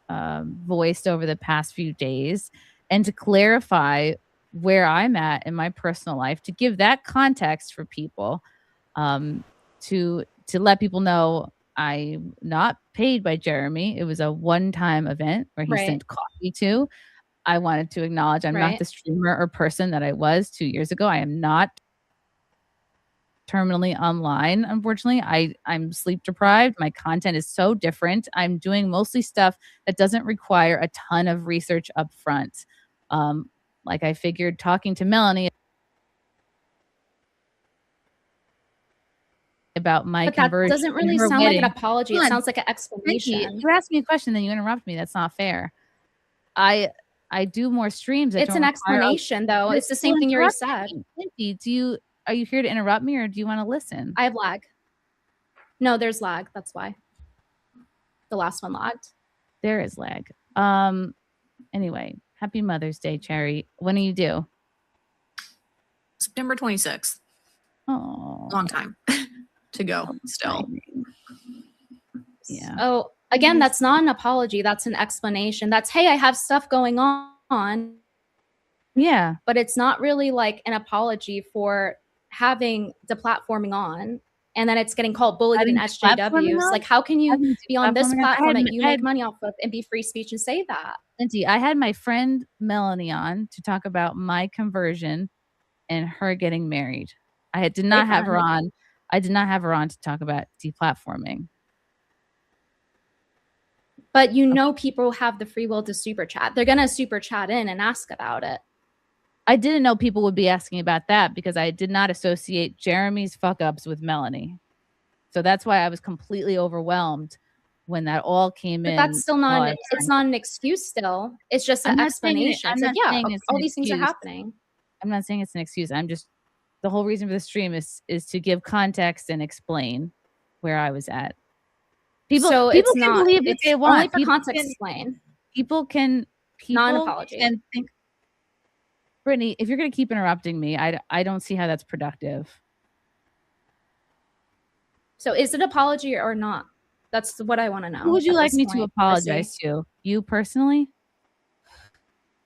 voiced over the past few days, and to clarify where I'm at in my personal life, to give that context for people, to let people know I'm not paid by Jeremy. It was a one-time event where he sent coffee to. I wanted to acknowledge I'm not the streamer or person that I was 2 years ago. I am not terminally online, unfortunately. I'm sleep deprived. My content is so different. I'm doing mostly stuff that doesn't require a ton of research up front. Like I figured talking to Melanie about my conversion. That doesn't really sound like an apology. It sounds like an explanation. You asked me a question, then you interrupt me. That's not fair. I do more streams. It's an explanation, though. It's the same thing you already said. Lindsay, are you here to interrupt me, or do you want to listen? I have lag. No, there's lag. That's why. The last one lagged. There is lag. Anyway, happy Mother's Day, Cherry. When do you do? September 26th. Oh, long time to go still. Yeah. Oh, again, that's not an apology. That's an explanation. That's, hey, I have stuff going on. Yeah. But it's not really like an apology for having the platforming on. And then it's getting called bullied and SJWs. Like, how can you be on this platform that you make money off of and be free speech and say that? Lindsay, I had my friend Melanie on to talk about my conversion and her getting married. I did not have her on. I did not have her on to talk about deplatforming. But you know, people have the free will to super chat. They're going to super chat in and ask about it. I didn't know people would be asking about that because I did not associate Jeremy's fuck ups with Melanie. So that's why I was completely overwhelmed when that all came in. But that's still not, it's not an excuse still. It's just an explanation. It's like, yeah, all these things are happening. I'm not saying it's an excuse. I'm just, the whole reason for the stream is to give context and explain where I was at. People it's can not. believe what It's they want. only for People context can- explain. People can Not an apology. can think. Brittany, if you're going to keep interrupting me, I don't see how that's productive. So is it apology or not? That's what I want to know. Who would you at like this me point, to apologize to? You personally?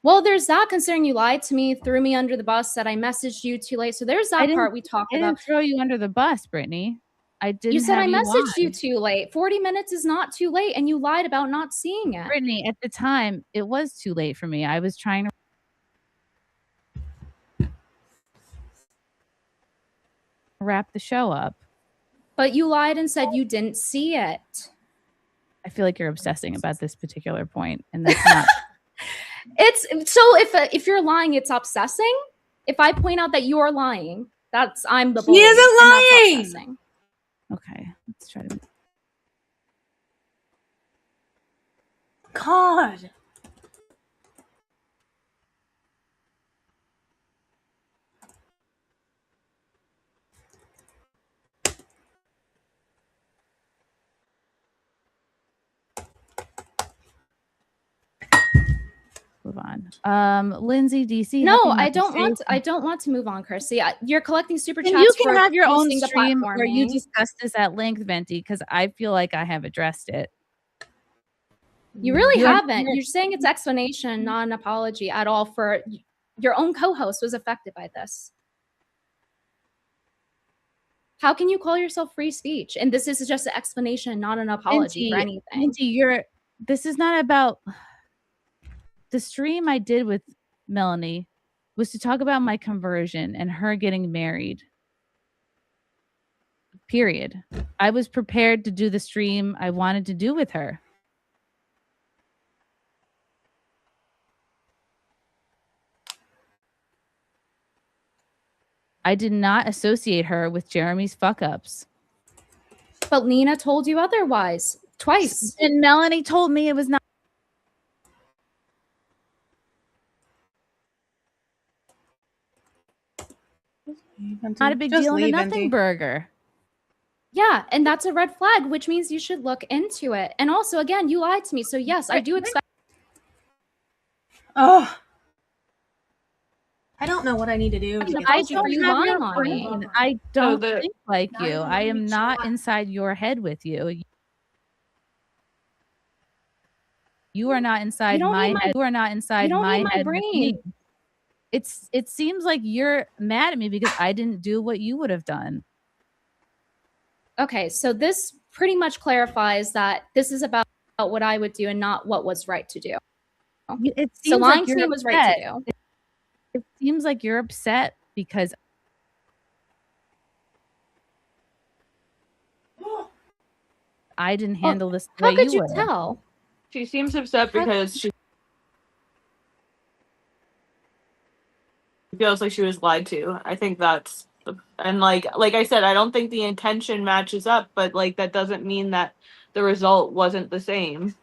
Well, there's that. Considering you lied to me, threw me under the bus, said I messaged you too late. So there's that part we talked I about. didn't throw you under the bus, Brittany. I didn't. You said I have messaged you lie. too late. 40 minutes is not too late, and you lied about not seeing it. Brittany, at the time, it was too late for me. I was trying to wrap the show up. But you lied and said you didn't see it. I feel like you're obsessing about this particular point, and that's not. It's so if you're lying, it's obsessing. If I point out that you are lying, I'm the bully. He isn't and that's lying. obsessing. Okay, let's try to. God. Move on. Lindsay DC. No, happy I Mother's don't Day. want. I don't want to move on, Chrissy. You're collecting super And chats. you can for have your own hosting the stream where you platforming. discuss this at length, Venti, because I feel like I have addressed it. You really You're- haven't. You're saying it's explanation, not an apology at all. For your own co-host was affected by this. How can you call yourself free speech? And this is just an explanation, not an apology for anything. Minty, this is not about the stream I did with Melanie was to talk about my conversion and her getting married. Period. I was prepared to do the stream I wanted to do with her. I did not associate her with Jeremy's fuck ups. But Nina told you otherwise twice. And Melanie told me it was not. Not a big Just deal in a leave, nothing Venti. burger. Yeah, and that's a red flag, which means you should look into it. And also, again, you lied to me. So yes, I do expect. Oh. I don't know what I need to do. I I for don't you have lying your on brain. me. I don't the- think like you. I am not inside your head with you. You are not inside don't my need my- head. You are not inside don't my need my head with me. brain. It seems like you're mad at me because I didn't do what you would have done. Okay, so this pretty much clarifies that this is about what I would do and not what was right to do. It So seems lying like to you're me was right upset. to do. It seems like you're upset because I didn't handle this the How way could you would. tell? She seems upset because she feels like she was lied to. I think that's and like I said, I don't think the intention matches up, but like that doesn't mean that the result wasn't the same.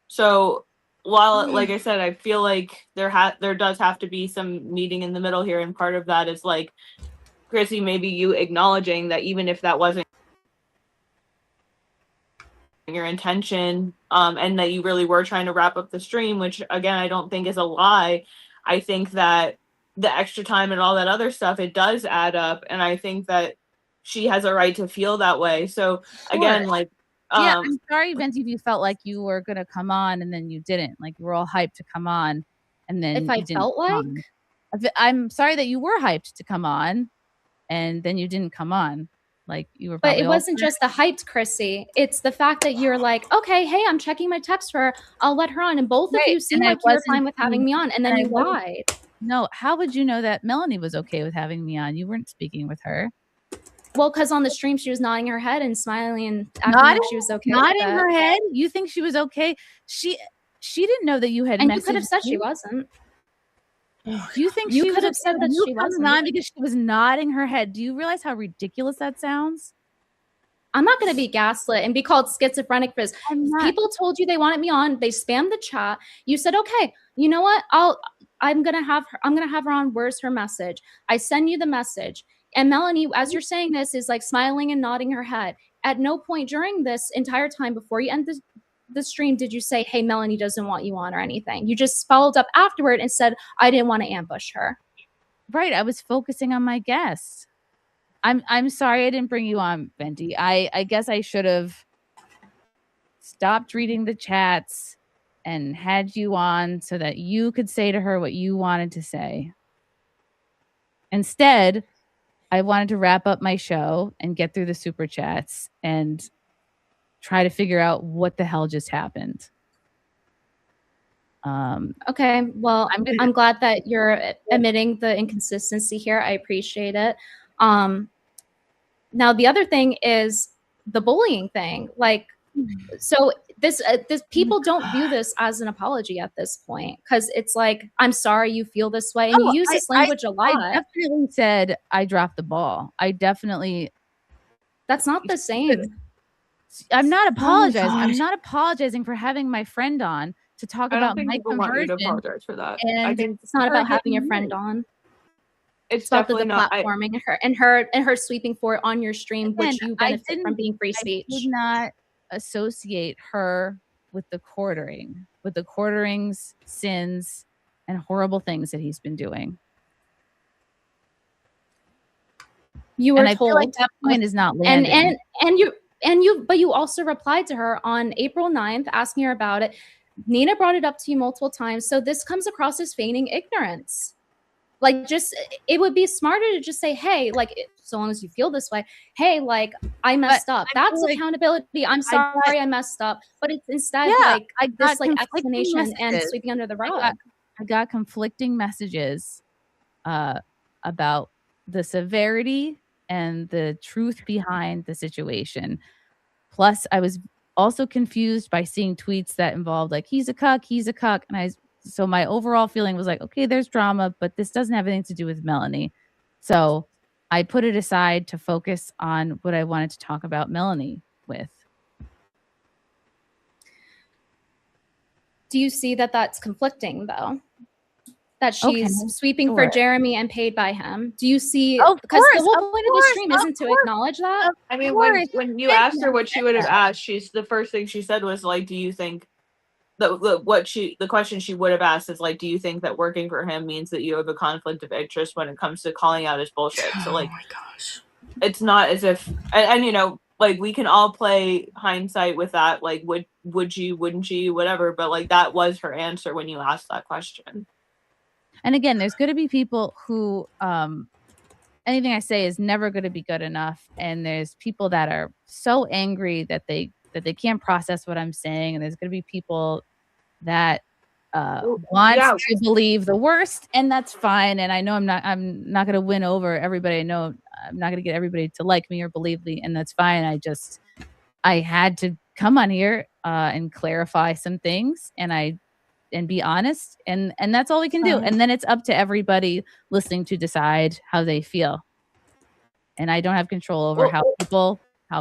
So while like I said, I feel like there does have to be some meeting in the middle here, and part of that is like Chrissy, maybe you acknowledging that even if that wasn't your intention, and that you really were trying to wrap up the stream, which again I don't think is a lie. I think that the extra time and all that other stuff, it does add up, and I think that she has a right to feel that way. So again, Sure. like Yeah, I'm sorry, Venti, if you felt like you were gonna come on and then you didn't. Like you were all hyped to come on, and then If I you didn't felt come. I'm sorry that you were hyped to come on, and then you didn't come on. Like you were. But Probably it all wasn't just the hyped, Chrissy. It's the fact that you're like, okay, hey, I'm checking my text for her. I'll let her on. And both of Right, you seem and I like you were wasn't fine with having me on, and then and I you wasn't- lied. No, how would you know that Melanie was okay with having me on? You weren't speaking with her. Well, because on the stream she was nodding her head and smiling and acting like she was okay. Nodding with it. her head. You think she was okay? She didn't know that you had. And you could have messaged said she me. wasn't. You think You she could was have said okay that with you she coming wasn't. on because she was nodding her head? Do you realize how ridiculous that sounds? I'm not going to be gaslit and be called schizophrenic for this. People told you they wanted me on. They spammed the chat. You said, okay, you know what? I'm going to have her on. Where's her message? I send you the message. And Melanie, as you're saying this, is like smiling and nodding her head. at no point during this entire time before you end the stream did you say, hey, Melanie doesn't want you on or anything. You just followed up afterward and said, I didn't want to ambush her. Right. I was focusing on my guest. I'm sorry I didn't bring you on, Venti. I guess I should have stopped reading the chats and had you on so that you could say to her what you wanted to say. Instead, I wanted to wrap up my show and get through the super chats and try to figure out what the hell just happened. Okay, well, I'm glad that you're admitting the inconsistency here. I appreciate it. Now the other thing is the bullying thing. Like, so this people don't view this as an apology at this point, because it's like, I'm sorry you feel this way, and you use this language a lot. I definitely said I dropped the ball. I definitely. That's not the same. I'm not apologizing. I'm gosh. not apologizing for having my friend on to talk I don't about think my people want you to conversion. apologize for that. And I think It's not about her having your getting friend rude. on. it's About the definitely not. platforming and her sweeping for it on your stream, which you benefit from being free speech. I did not associate her with the quartering's sins and horrible things that he's been doing. You were And I told feel like that point is not landing. but you also replied to her on April 9th asking her about it. Nina brought it up to you multiple times, so this comes across as feigning ignorance. Like, just, it would be smarter to just say, hey, like, so long as you feel this way, hey, like, I messed up. That's accountability. I'm sorry I messed up. But it's instead like I got this like conflicting explanation and messages. sweeping under the rug. I got conflicting messages about the severity and the truth behind the situation. Plus, I was also confused by seeing tweets that involved like, he's a cuck, and so my overall feeling was like, okay, there's drama, but this doesn't have anything to do with Melanie. So I put it aside to focus on what I wanted to talk about Melanie with. Do you see that that's conflicting, though? That she's Okay, sweeping for sure. Jeremy and paid by him. Do you see? Of Because the course, whole point of the stream isn't to acknowledge that. I mean, when you asked her what she would have asked, the first thing she said was like, "Do you think the question she would have asked is like, do you think that working for him means that you have a conflict of interest when it comes to calling out his bullshit?" So like, oh my gosh, it's not as if, and you know, like we can all play hindsight with that. Like, would you, wouldn't you, whatever. But like, that was her answer when you asked that question. And again, there's going to be people who anything I say is never going to be good enough, and there's people that are so angry that they can't process what I'm saying, and there's going to be people that want to believe the worst, and that's fine. And I know I'm not going to win over everybody. I know I'm not going to get everybody to like me or believe me, and that's fine. I had to come on here and clarify some things, and be honest, and that's all we can do. And then it's up to everybody listening to decide how they feel. And I don't have control over how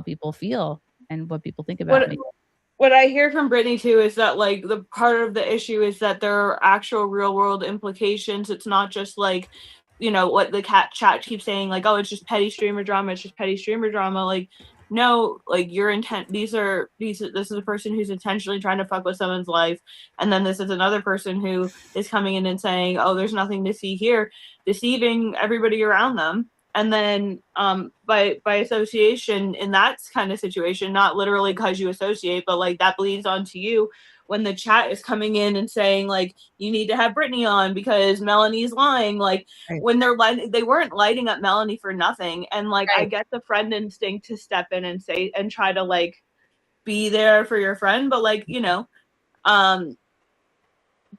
people feel and what people think about me. What I hear from Brittany too is that like the part of the issue is that there are actual real world implications. It's not just like, you know, what the chat keeps saying, like, oh, it's just petty streamer drama. It's just petty streamer drama. Like, no, like your intent. This is a person who's intentionally trying to fuck with someone's life, and then this is another person who is coming in and saying, oh, there's nothing to see here, deceiving everybody around them. And then by association in that kind of situation, not literally because you associate, but like that bleeds onto you when the chat is coming in and saying like, you need to have Brittany on because Melanie's lying. Like when they weren't lighting up Melanie for nothing. And like, I get the friend instinct to step in and say, and try to like be there for your friend. But like, you know,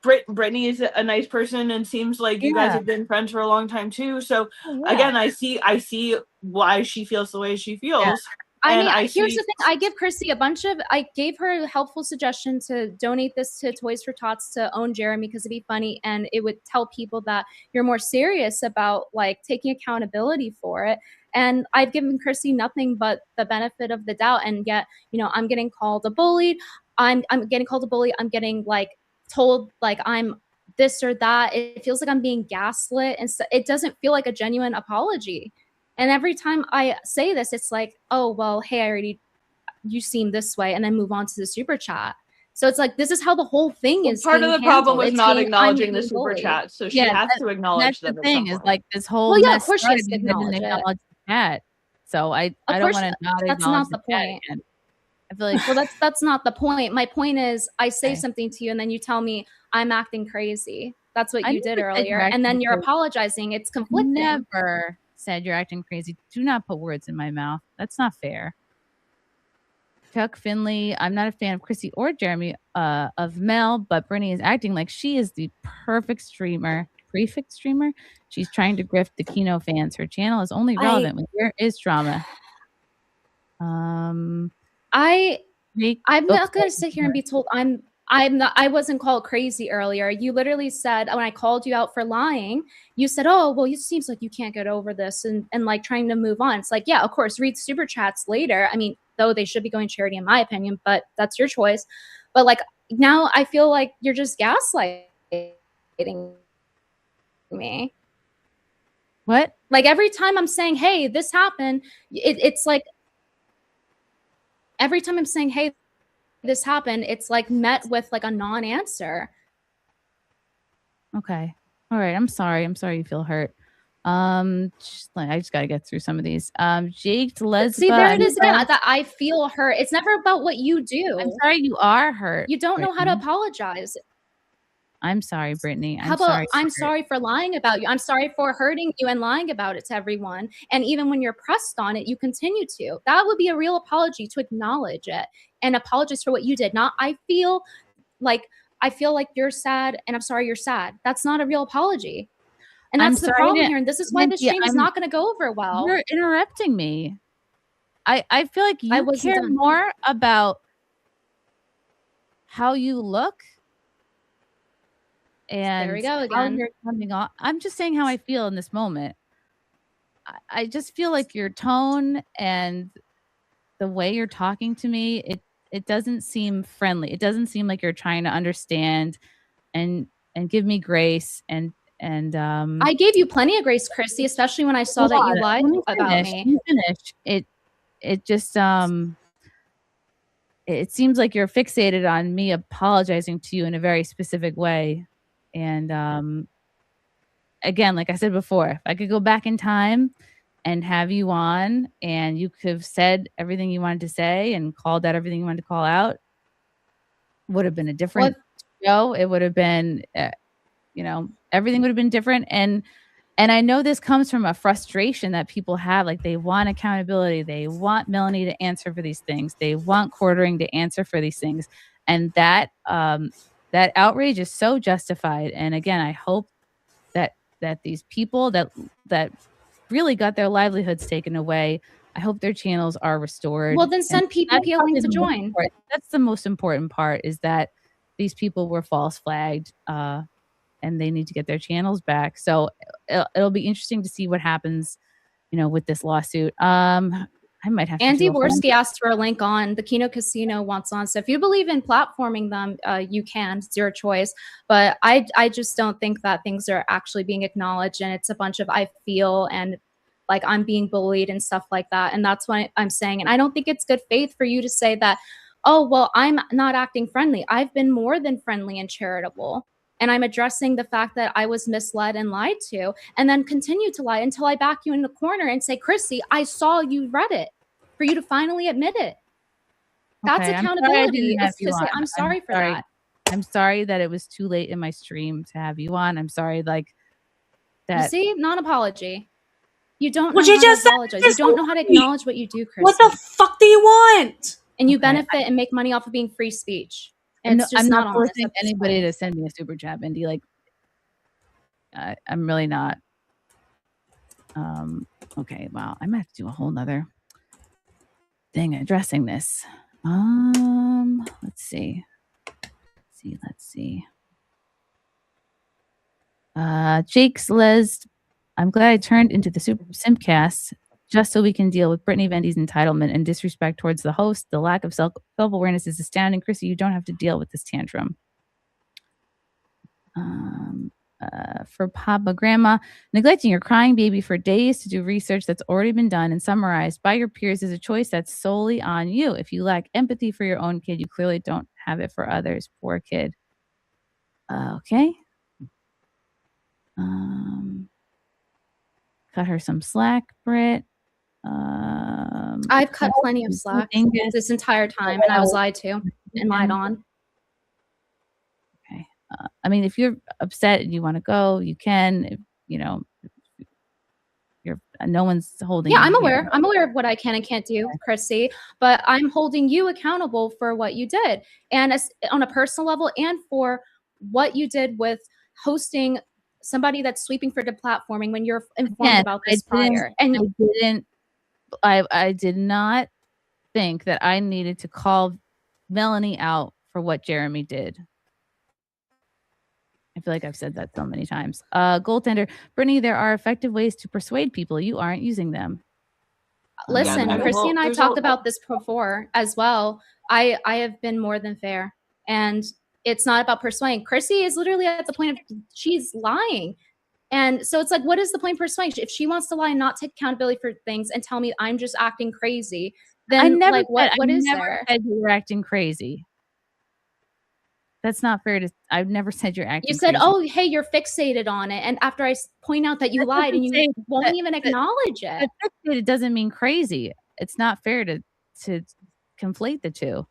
Brittany is a nice person and seems like you guys have been friends for a long time too. So again, I see why she feels the way she feels. Yeah. I mean, here's the thing. I gave her a helpful suggestion to donate this to Toys for Tots to own Jeremy because it'd be funny and it would tell people that you're more serious about like taking accountability for it. And I've given Chrissie nothing but the benefit of the doubt. And yet, you know, I'm getting called a bully. I'm getting called a bully. I'm getting like told like I'm this or that. It feels like I'm being gaslit, and so it doesn't feel like a genuine apology. And every time I say this, it's like, oh well, hey, I already you seem this way, and then move on to the super chat. So it's like, this is how the whole thing is. Part of being the problem handled. was It's not being, acknowledging I'm the being super bullied. chat, so she Yeah, has to acknowledge that's them. the thing is like this whole Well, yeah, mess of course she started has to because I didn't acknowledge it. acknowledge the chat. So I Of don't course, want to not that's acknowledge not the the chat point. again. I feel like Well, that's not the point. My point is, I say Okay. something to you, and then you tell me I'm acting crazy. That's what I you did never said you're earlier, and acting then you're crazy. apologizing. It's conflicting. Never said you're acting crazy. Do not put words in my mouth. That's not fair. Chuck Finley, I'm not a fan of Chrissy or Jeremy of Mel, but Brittany is acting like she is the perfect streamer. Prefect streamer. She's trying to grift the Kino fans. Her channel is only relevant when there is drama. I'm not going to sit here and be told I wasn't called crazy earlier. You literally said, when I called you out for lying, you said, oh, well, it seems like you can't get over this and like trying to move on. It's like, yeah, of course, read super chats later. I mean, though they should be going to charity in my opinion, but that's your choice. But like, now I feel like you're just gaslighting me. What? Like every time I'm saying, hey, this happened, it's like, every time I'm saying, hey, this happened, it's like met with like a non-answer. Okay. All right. I'm sorry. I'm sorry you feel hurt. I just gotta get through some of these. Jake Lesba. See, there it is again. That I feel hurt. It's never about what you do. I'm sorry you are hurt. You don't know how to Brittany. apologize. I'm sorry, Brittany. How about I'm sorry for lying about you? I'm sorry for hurting you and lying about it to everyone. And even when you're pressed on it, you continue to. That would be a real apology, to acknowledge it and apologize for what you did. Not I feel like you're sad and I'm sorry you're sad. That's not a real apology. And I'm that's the sorry problem to- here. And this is why the Cynthia, stream is not going to go over well. You're interrupting me. I feel like I you wasn't care done. more about how you look and There we go how again. you're coming off. I'm just saying how I feel in this moment. I just feel like your tone and the way you're talking to me, it doesn't seem friendly. It doesn't seem like you're trying to understand and give me grace and I gave you plenty of grace, Chrissy, especially when I saw that you lied about me. Let me finish. It just it seems like you're fixated on me apologizing to you in a very specific way. And again, like I said before, if I could go back in time and have you on and you could have said everything you wanted to say and called out everything you wanted to call out, would have been a different show. It would have been, everything would have been different. And I know this comes from a frustration that people have. Like they want accountability. They want Melanie to answer for these things. They want Quartering to answer for these things. And that outrage is so justified. And again, I hope that these people that really got their livelihoods taken away, I hope their channels are restored. Well, then send people that's appealing probably to the most join. important- That's the most important part, is that these people were false flagged and they need to get their channels back. So it'll be interesting to see what happens, with this lawsuit. I might have to Andy do a whole- Worski asked for a link on the Kino Casino wants on. So if you believe in platforming them, you can. It's your choice. But I just don't think that things are actually being acknowledged, and it's a bunch of I feel and like I'm being bullied and stuff like that. And that's what I'm saying. And I don't think it's good faith for you to say that, oh, well, I'm not acting friendly. I've been more than friendly and charitable. And I'm addressing the fact that I was misled and lied to, and then continue to lie until I back you in the corner and say, Chrissy, I saw you read it, for you to finally admit it. That's Okay, I'm sorry I accountability. didn't have It's you to say, on. I'm sorry for that. I'm sorry that it was too late in my stream to have you on. I'm sorry, like You that. see, non-apology. You don't know Well, you how just to said apologize. this You don't know how to already. acknowledge what you do, Chrissy. What the fuck do you want? And you benefit and make money off of being free speech. And it's just I'm not not honest forcing at this anybody point. to send me a super chat, Mindy. Like, I'm really not. Okay, wow. I might have to do a whole nother thing addressing this. Let's see. Jake's Les. I'm glad I turned into the Super Simpcast just so we can deal with Brittany Vendy's entitlement and disrespect towards the host. The lack of self-awareness is astounding. Chrissy, you don't have to deal with this tantrum. For Papa Grandma, neglecting your crying baby for days to do research that's already been done and summarized by your peers is a choice that's solely on you. If you lack empathy for your own kid, you clearly don't have it for others. Poor kid. Okay. Cut her some slack, Britt. I've cut plenty of slack this entire time, and I was lied to and lied on. Okay. I mean, if you're upset and you want to go, you can. If, you know, you're no one's holding. Yeah, you I'm here. aware. I'm aware of what I can and can't do, Chrissy. But I'm holding you accountable for what you did, and on a personal level, and for what you did with hosting somebody that's sweeping for deplatforming when you're informed about this prior. And I did not think that I needed to call Melanie out for what Jeremy did. I feel like I've said that so many times. Goaltender, Brittany, there are effective ways to persuade people. You aren't using them. Listen, Chrissy and I talked about this before as well. I have been more than fair, and it's not about persuading. Chrissy is literally at the point of she's lying. And so it's like, what is the point of persuasion? If she wants to lie and not take accountability for things and tell me I'm just acting crazy, then I never like what I is never there? said you were acting crazy. That's not fair to. I've never said you're acting. You said, crazy. "Oh, hey, you're fixated on it," and after I point out that you lied and you won't even acknowledge it. But fixated doesn't mean crazy. It's not fair to conflate the two.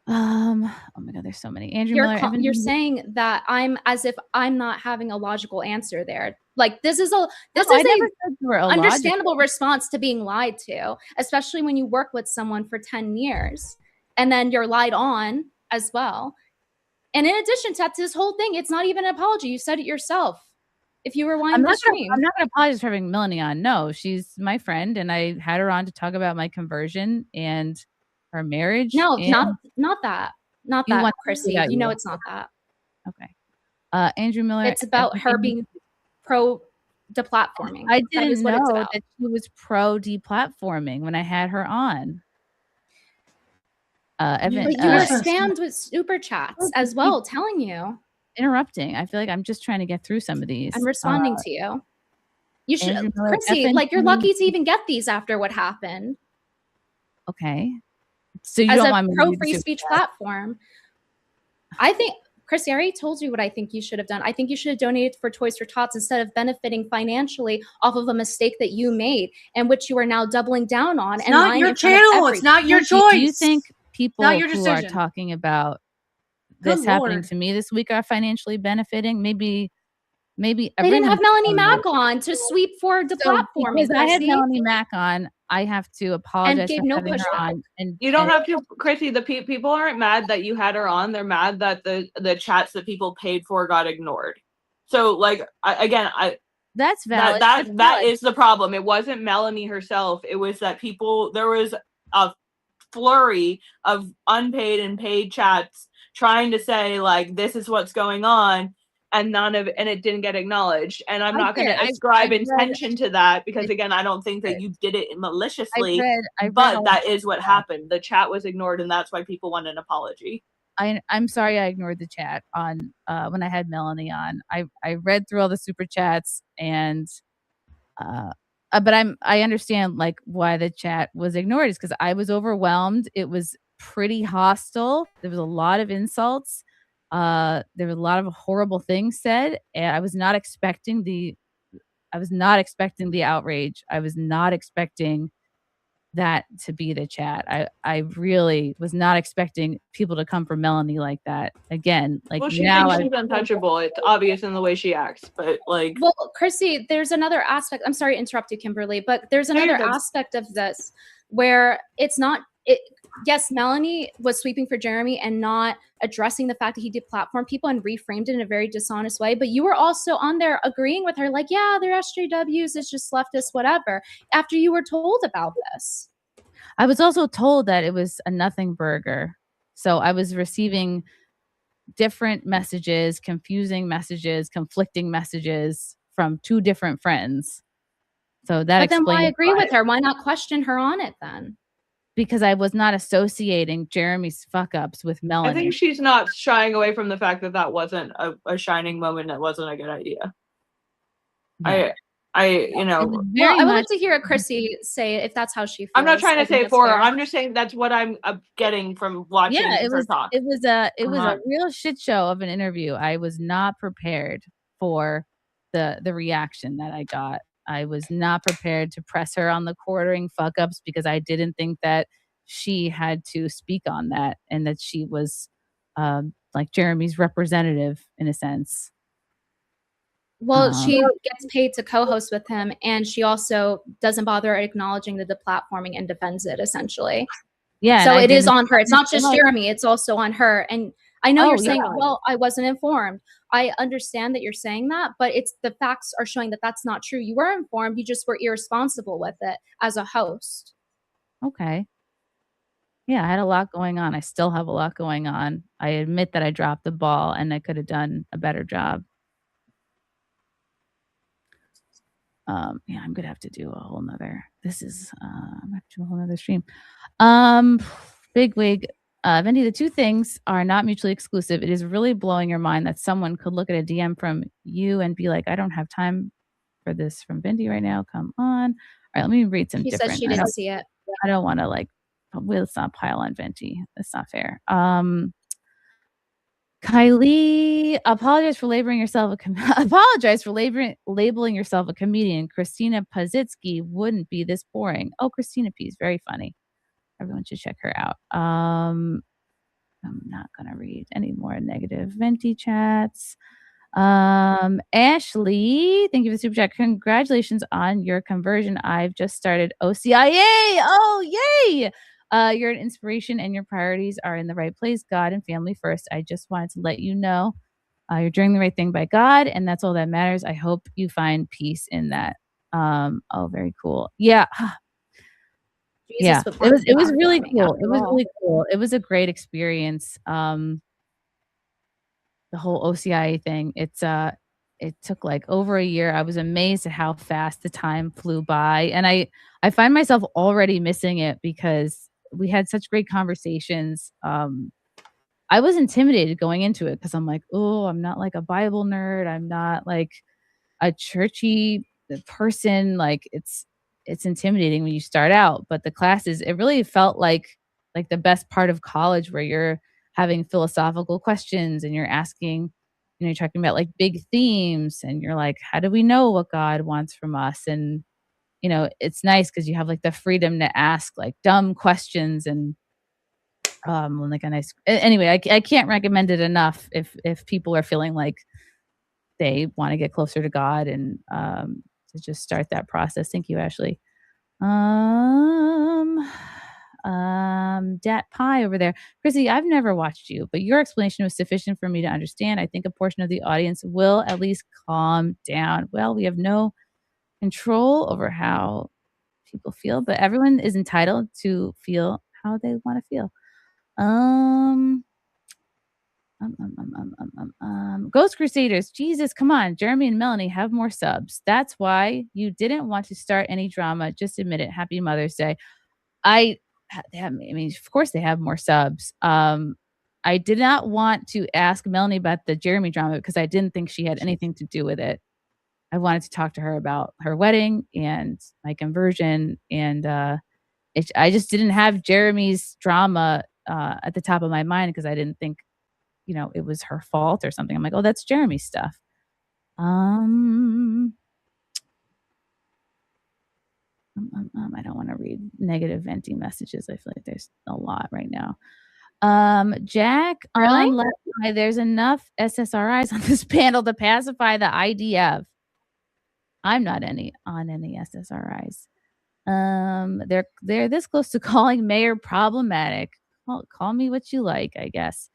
Oh my God, there's so many. Andrew Miller. You're saying that I'm as if I'm not having a logical answer there. Like this is a understandable response to being lied to, especially when you work with someone for 10 years and then you're lied on as well. And in addition to this whole thing, it's not even an apology. You said it yourself. If you rewind the stream. I'm not going to apologize for having Melanie on. No, she's my friend, and I had her on to talk about my conversion and her marriage. No, and not that. Not You that, want Chrissy. that, You know yeah. it's not that. Okay. Andrew Miller. It's about her being pro deplatforming. I That didn't is what it's know about. that she was pro deplatforming when I had her on. Evan, But you were spammed with super chats as well, telling you. Interrupting. I feel like I'm just trying to get through some of these. I'm responding to you. You should, Andrew Miller, Chrissy, FN, like you're lucky to even get these after what happened. Okay. So you As don't a want me to pro do the free super speech chat? platform. I think, Chrissy, I already told you what I think you should have done. I think you should have donated for Toys for Tots instead of benefiting financially off of a mistake that you made and which you are now doubling down on. It's not lying your in front of channel. It's not your Do you choice. think people Not your who are decision. talking about Good this happening Lord. to me this week are financially benefiting? Maybe They didn't everyone- have Melanie Mack on to sweep for the platform. because I had Melanie Mack on, I have to apologize gave for no having her pushback. on. And You don't and- have to, Chrissy. The people aren't mad that you had her on. They're mad that the chats that people paid for got ignored. So, like, that's valid. That is the problem. It wasn't Melanie herself. It was that there was a flurry of unpaid and paid chats trying to say like this is what's going on, and it didn't get acknowledged. And I'm not going to ascribe intention to that because again, I don't think that you did it maliciously. But that is what happened. The chat was ignored, and that's why people want an apology. I'm sorry I ignored the chat on when I had Melanie on. I read through all the super chats and but I understand like why the chat was ignored is because I was overwhelmed. It was pretty hostile. There was a lot of insults. There were a lot of horrible things said, and I was not expecting the outrage. I was not expecting that to be the chat. I really was not expecting people to come for Melanie like that. Again, like Well, she now thinks she's untouchable. It's obvious in the way she acts, but like. Well, Chrissy, there's another aspect. I'm sorry to interrupt you, Kimberly, but there's No, you're another good. aspect of this where it's not. Yes, Melanie was sweeping for Jeremy and not addressing the fact that he did platform people and reframed it in a very dishonest way. But you were also on there agreeing with her, like, yeah, they're SJWs, it's just leftist, whatever, after you were told about this. I was also told that it was a nothing burger. So I was receiving different messages, confusing messages, conflicting messages from two different friends. So that But then why explains agree with her? Why not question her on it then? because I was not associating Jeremy's fuck ups with Melanie. I think she's not shying away from the fact that that wasn't a shining moment. It wasn't a good idea. Yeah. You know, Well, I would like to hear Chrissie say if that's how she feels. I'm not trying I to think say that's for her. fair. I'm just saying that's what I'm getting from watching Yeah, it her was talk. it was a real shit show of an interview. I was not prepared for the reaction that I got. I was not prepared to press her on the quartering fuck ups because I didn't think that she had to speak on that and that she was like Jeremy's representative in a sense. Well, she gets paid to co-host with him, and she also doesn't bother acknowledging the deplatforming and defends it essentially. Yeah, So and I it is didn't- on her. It's not just like- Jeremy; it's also on her. And I know Oh, you're saying, yeah. "Well, I wasn't informed." I understand that you're saying that, but it's the facts are showing that that's not true. You were informed. You just were irresponsible with it as a host. Okay. Yeah, I had a lot going on. I still have a lot going on. I admit that I dropped the ball and I could have done a better job. Yeah, I'm gonna have to do a whole nother. This is I'm gonna have to do a whole nother stream. Big wig. Vendy, the two things are not mutually exclusive. It is really blowing your mind that someone could look at a DM from you and be like, I don't have time for this from Vendy right now. Come on. All right, let me read some She different. said she I didn't don't- see it. I don't want to like. Let's not pile on Venti. That's not fair. Kylie, apologize for labeling yourself labeling yourself a comedian. Christina Pazitsky wouldn't be this boring. Oh, Christina P is very funny. Everyone should check her out. I'm not gonna read any more negative Venti chats. Ashley, thank you for the super chat. Congratulations on your conversion. I've just started OCIA. Oh, yay! You're an inspiration and your priorities are in the right place. God and family first. I just wanted to let you know you're doing the right thing by God, and that's all that matters. I hope you find peace in that. Oh, very cool. Yeah. Yeah, Jesus, it was really platforming, cool. after It was all. really cool. It was a great experience. The whole OCIA thing. It took like over a year. I was amazed at how fast the time flew by, and I find myself already missing it because we had such great conversations. I was intimidated going into it because I'm like, oh, I'm not like a Bible nerd. I'm not like a churchy person. Like it's intimidating when you start out, but the classes, it really felt like the best part of college where you're having philosophical questions and you're asking, you're talking about like big themes and you're like, how do we know what God wants from us? And it's nice because you have like the freedom to ask like dumb questions and like a nice anyway, I can't recommend it enough if people are feeling like they want to get closer to God and to just start that process. Thank you, Ashley. Dat Pie over there. Chrissy, I've never watched you, but your explanation was sufficient for me to understand. I think a portion of the audience will at least calm down. Well, we have no control over how people feel, but everyone is entitled to feel how they want to feel. Ghost Crusaders, Jesus, come on. Jeremy and Melanie have more subs. That's why you didn't want to start any drama. Just admit it. Happy Mother's Day. I mean, of course they have more subs. I did not want to ask Melanie about the Jeremy drama because I didn't think she had anything to do with it. I wanted to talk to her about her wedding and my conversion, and I just didn't have Jeremy's drama at the top of my mind because I didn't think, it was her fault or something. I'm like, oh, that's Jeremy's stuff. I don't want to read negative venting messages. I feel like there's a lot right now. Jack, Really? there's enough SSRIs on this panel to pacify the IDF. I'm not on any SSRIs. They're this close to calling Mayor problematic. Call me what you like, I guess.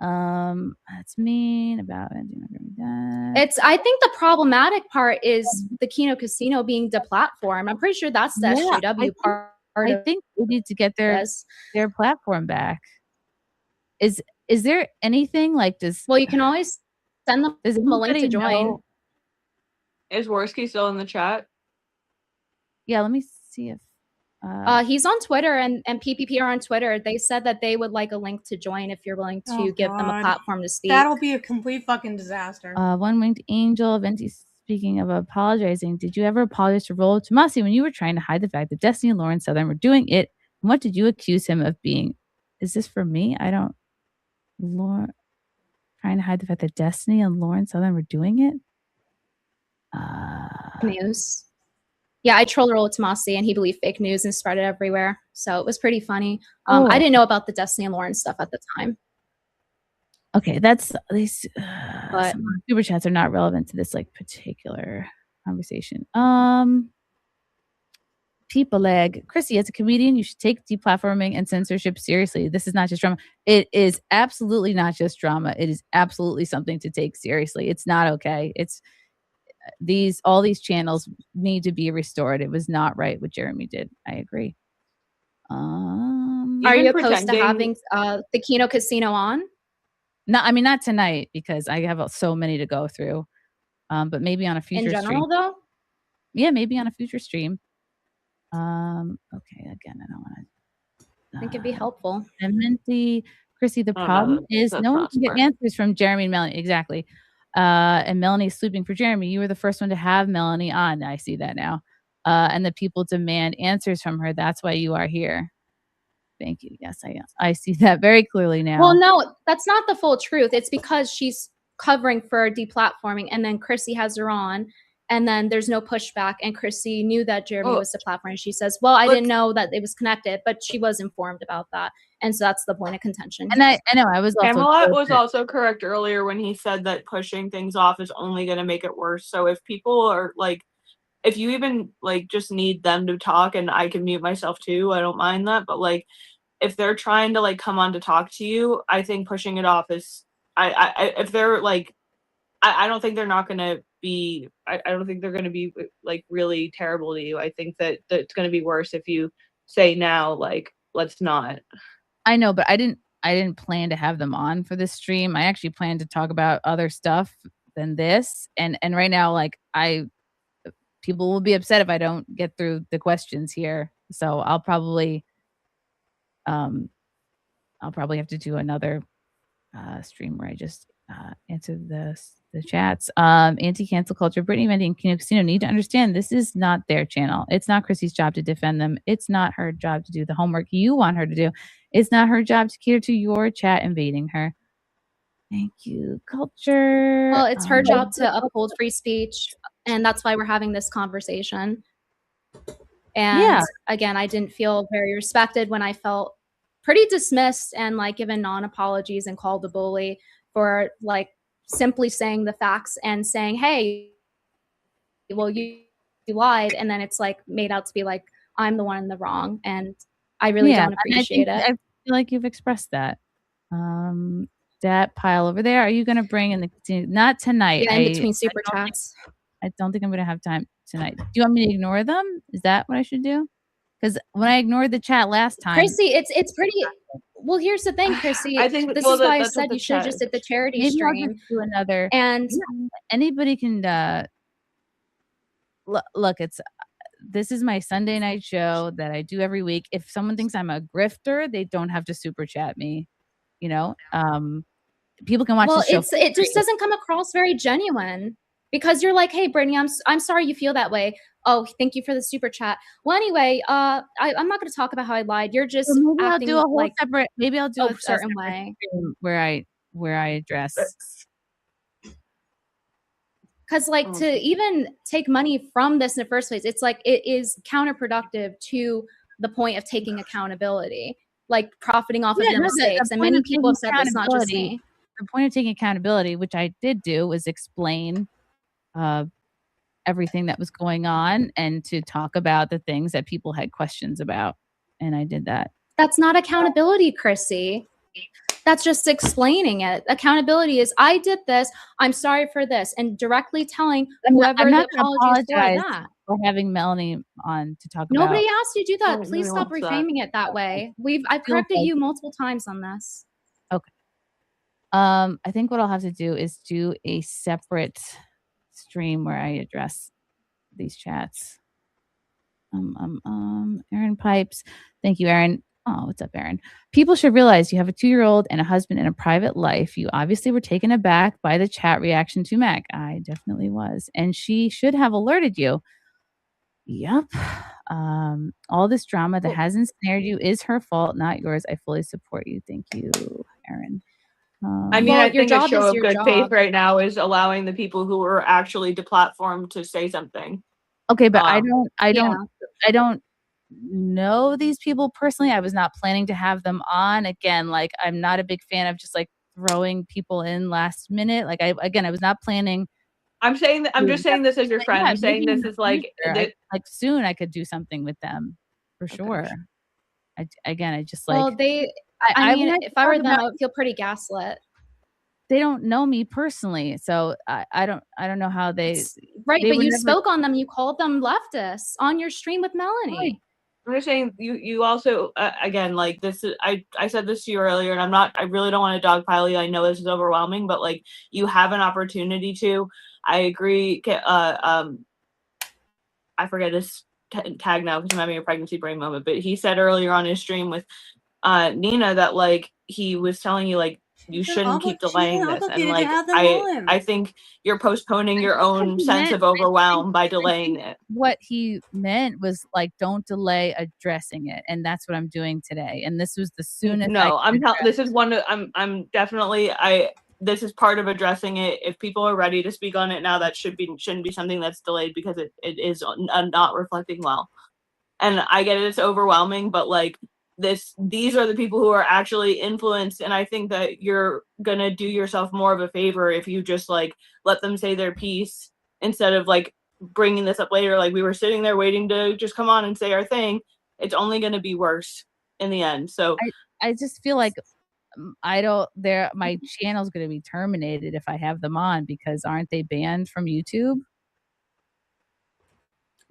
That's mean about I think the problematic part is the Kino Casino being deplatformed. I'm pretty sure that's the SJW part. I think we need to get their platform back. Is there anything like this? Well, you can always send them Does a link to anybody join. know- Is Worski still in the chat? Yeah, let me see if He's on Twitter and PPP are on Twitter. They said that they would like a link to join if you're willing to give them a God. platform to speak. That'll be a complete fucking disaster. One Winged Angel, Venti, speaking of apologizing, did you ever apologize to Rollo Tomasi when you were trying to hide the fact that Destiny and Lauren Southern were doing it? And what did you accuse him of being? Is this for me? I don't. Lauren, trying to hide the fact that Destiny and Lauren Southern were doing it? News. Yeah, I trolled Rollo Tomasi and he believed fake news and spread it everywhere. So it was pretty funny. I didn't know about the Destiny and Lauren stuff at the time. Okay, that's these super chats are not relevant to this like particular conversation. People egg. Chrissy, as a comedian, you should take deplatforming and censorship seriously. This is not just drama. It is absolutely not just drama. It is absolutely something to take seriously. It's not okay. It's all these channels need to be restored. It was not right what Jeremy did. I agree. Are you opposed to having the Kino Casino on? No, I mean not tonight because I have so many to go through. But maybe on a future In general, stream. though? Yeah, maybe on a future stream. Okay, again, I don't want to. I think it'd be helpful. And Minty, Chrissy, the Oh, problem no, is that's no one not can get smart. answers from Jeremy and Melanie. Exactly. And Melanie's sleeping for Jeremy. You were the first one to have Melanie on. I see that now. And the people demand answers from her. That's why you are here. Thank you. Yes, I see that very clearly now. Well, no, that's not the full truth. It's because she's covering for deplatforming, and then Chrissy has her on, and then there's no pushback. And Chrissy knew that Jeremy was the platform. And she says, "Well, I didn't know that it was connected, but she was informed about that." And so that's the point of contention. And I know I was also Camelot told was that- also correct earlier when he said that pushing things off is only going to make it worse. So if people are like, if you even like just need them to talk, and I can mute myself too, I don't mind that. But like, if they're trying to like come on to talk to you, I think pushing it off is, if they're like, I don't think they're not going to be, I don't think they're going to be like really terrible to you. I think that it's going to be worse if you say now, like, let's not. I know, but I didn't plan to have them on for this stream. I actually planned to talk about other stuff than this. And right now, like people will be upset if I don't get through the questions here. So I'll probably have to do another stream where I just answer the chats. Anti-cancel culture, Brittany, Wendy, and Kino Casino need to understand this is not their channel. It's not Chrissy's job to defend them. It's not her job to do the homework you want her to do. It's not her job to cater to your chat invading her. Thank you, culture. Well, it's her job to uphold free speech, and that's why we're having this conversation. And Yeah. again, I didn't feel very respected when I felt pretty dismissed and like given non-apologies and called a bully for like simply saying the facts and saying, hey, well, you lied. And then it's like made out to be like, I'm the one in the wrong. And I really don't and appreciate I it. feel like you've expressed that. That pile over there. Are you going to bring in the not tonight? Yeah, in between super chats. I don't think I'm going to have time tonight. Do you want me to ignore them? Is that what I should do? Because when I ignored the chat last time, Chrissy, it's pretty. Well, here's the thing, Chrissy. I think this well, is why I that's what said the you should have chat just did the charity maybe I'll stream. just do another. And Anybody can look. This is my Sunday night show that I do every week. If someone thinks I'm a grifter, they don't have to super chat me. You know, people can watch well, the show. it just doesn't come across very genuine because you're like, hey, Brittany, I'm sorry you feel that way. Oh, thank you for the super chat. Well, anyway, I'm not going to talk about how I lied. You're just Maybe I'll acting do a whole like separate. Maybe I'll do a a certain separate way. stream where I address. Because like to even take money from this in the first place, it's like it is counterproductive to the point of taking accountability, like profiting off of your mistakes. And many people have said this, not just me. The point of taking accountability, which I did do, was explain everything that was going on and to talk about the things that people had questions about. And I did that. That's not accountability, Chrissy. That's just explaining it. Accountability is I did this, I'm sorry for this, and directly telling whoever I'm the not gonna apologies for apologize that. for having Melanie on to talk about. Nobody asked you to do that. No, Please no stop one's that. reframing it that way. I've corrected you multiple times on this. Okay. I think what I'll have to do is do a separate stream where I address these chats. Aaron Pipes. Thank you, Aaron. Oh, what's up, Aaron? People should realize you have a 2-year-old and a husband and a private life. You obviously were taken aback by the chat reaction to Mac. I definitely was. And she should have alerted you. Yep. All this drama that has ensnared you is her fault, not yours. I fully support you. Thank you, Aaron. I mean, Well, I your think a job show is of your good faith job. right now is allowing the people who are actually deplatformed to say something. Okay, but I Yeah. don't know these people personally. I was not planning to have them on. Again, like I'm not a big fan of just like throwing people in last minute. Like I was not planning. I'm saying that I'm just saying this as your Like, friend. yeah, I'm saying maybe in this the is like future, that. like soon I could do something with them for sure. I just like Well, I mean, would have if to I were talk them, I about- would feel pretty gaslit. they don't know me personally, so I don't know how they Right, they but would you never- spoke on them. You called them leftists on your stream with Melanie. I'm just saying you also again, like this is I said this to you earlier, and I really don't want to dogpile you. I know this is overwhelming, but like you have an opportunity to. I agree. I forget his tag now because I'm having a pregnancy brain moment, but he said earlier on his stream with Nina that like he was telling you like you shouldn't keep delaying this, and like I think you're postponing your own sense of overwhelm by delaying it. What he meant was like don't delay addressing it, and that's what I'm doing today. And this was the soonest. No, this is one. I'm definitely this is part of addressing it. If people are ready to speak on it now, that shouldn't be something that's delayed because it is not reflecting well. And I get it, it's overwhelming, but like these are the people who are actually influenced, and I think that you're gonna do yourself more of a favor if you just like let them say their piece instead of like bringing this up later. Like we were sitting there waiting to just come on and say our thing. It's only gonna be worse in the end. So I just feel like my channel's going to be terminated if I have them on because aren't they banned from YouTube?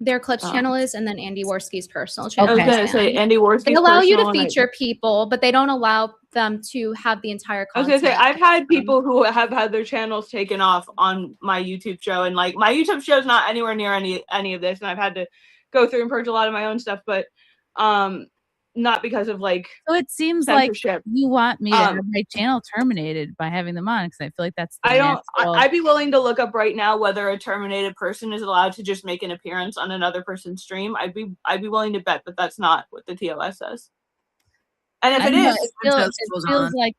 Their Clips channel is, and then Andy Worski's personal channel. I was gonna say Andy Worski's They allow you to personal, and feature people, but they don't allow them to have the entire I was content. gonna say I've had people who have had their channels taken off on my YouTube show, and like my YouTube show is not anywhere near any of this, and I've had to go through and purge a lot of my own stuff, but not because of like so it seems censorship. like you want me to have my channel terminated by having them on because I feel like that's the I'd be willing to look up right now whether a terminated person is allowed to just make an appearance on another person's stream. I'd be willing to bet that that's not what the TOS says. And if it is, it feels like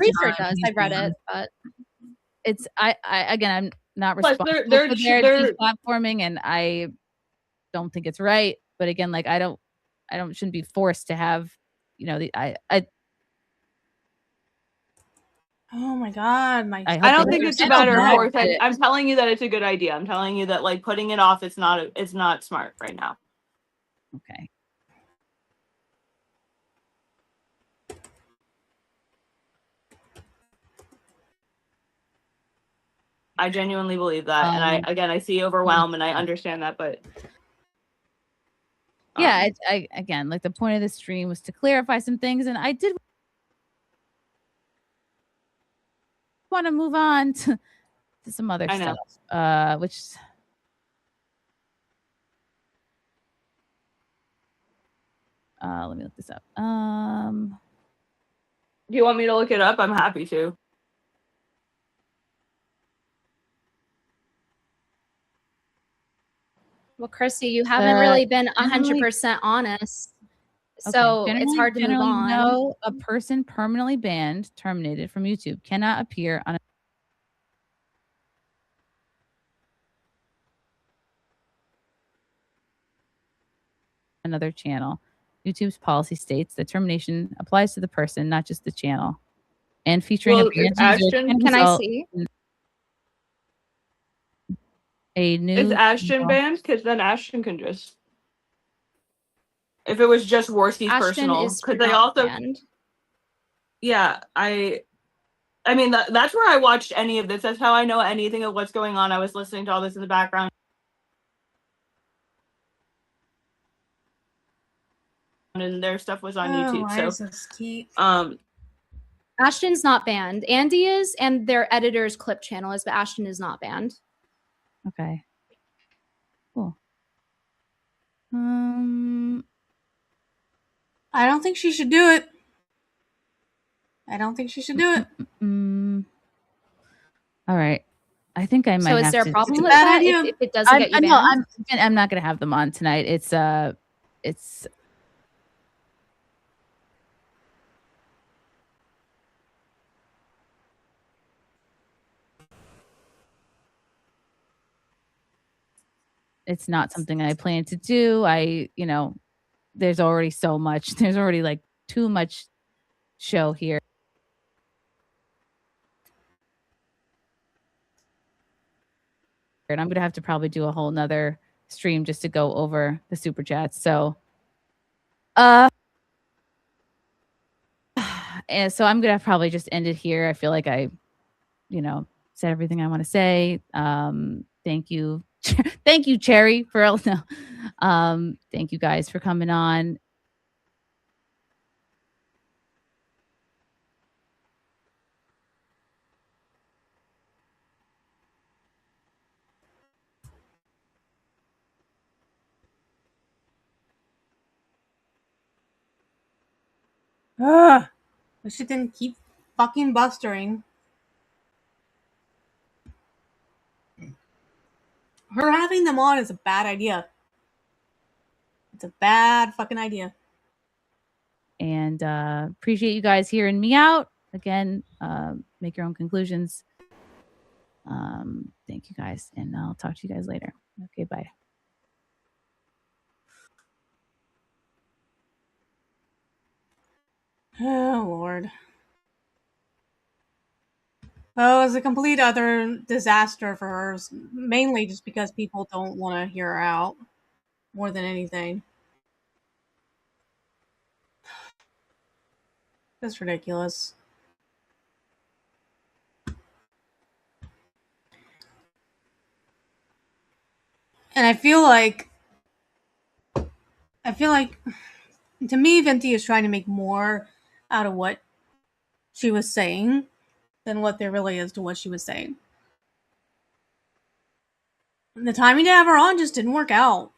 research does. I read it, but it's again I'm not Plus, responsible they're for their deplatforming, and I don't think it's right. But again, like I shouldn't be forced to have, Oh my god, I don't think it's a matter of force. I'm telling you that it's a good idea. I'm telling you that like putting it off, it's not smart right now. Okay. I genuinely believe that, and I see overwhelm, and I understand that, but yeah, I again, like the point of the stream was to clarify some things, and I did want to move on to some other stuff, which let me look this up. Do you want me to look it up? I'm happy to. well, Chrissy, you haven't really been 100% honest, so it's hard to move on. No, a person permanently banned, terminated from YouTube cannot appear on another channel. YouTube's policy states that termination applies to the person, not just the channel. And featuring a banned user can I see? A new Is Ashton banned? Because then Ashton can just. If it was just Worski's personal, because they also. Banned. Yeah, I mean that's where I watched any of this. That's how I know anything of what's going on. I was listening to all this in the background. And their stuff was on YouTube. So Ashton's not banned. Andy is, and their editor's Clip channel is, but Ashton is not banned. Okay. Cool. I don't think she should do it. I don't think she should do it. All right. I think I might So is have there to. a problem It's a with bad that idea. if it doesn't get you No, banned? I'm not gonna have them on tonight. It's it's not something I plan to do. There's already so much. There's already like too much show here. And I'm gonna have to probably do a whole nother stream just to go over the super chats. So and so I'm gonna probably just end it here. I feel like I, said everything I want to say. Thank you. Thank you, Cherry, for thank you guys for coming on. Ugh. Wish it didn't keep fucking bustering. Her having them on is a bad idea. It's a bad fucking idea. And appreciate you guys hearing me out. Again, make your own conclusions. Thank you guys, and I'll talk to you guys later. Okay, bye. Oh, Lord. Oh, it's a complete other disaster for her, mainly just because people don't want to hear her out more than anything. That's ridiculous. And I feel like to me, Venti is trying to make more out of what she was saying than what there really is to what she was saying. And the timing to have her on just didn't work out.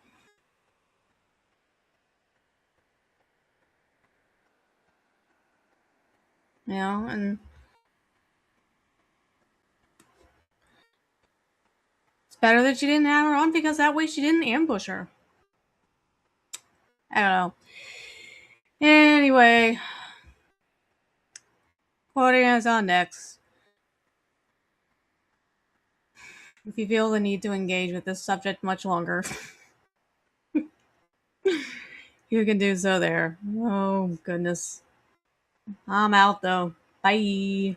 And it's better that she didn't have her on because that way she didn't ambush her. I don't know. Anyway, quoting is on next. If you feel the need to engage with this subject much longer, you can do so there. Oh, goodness. I'm out, though. Bye.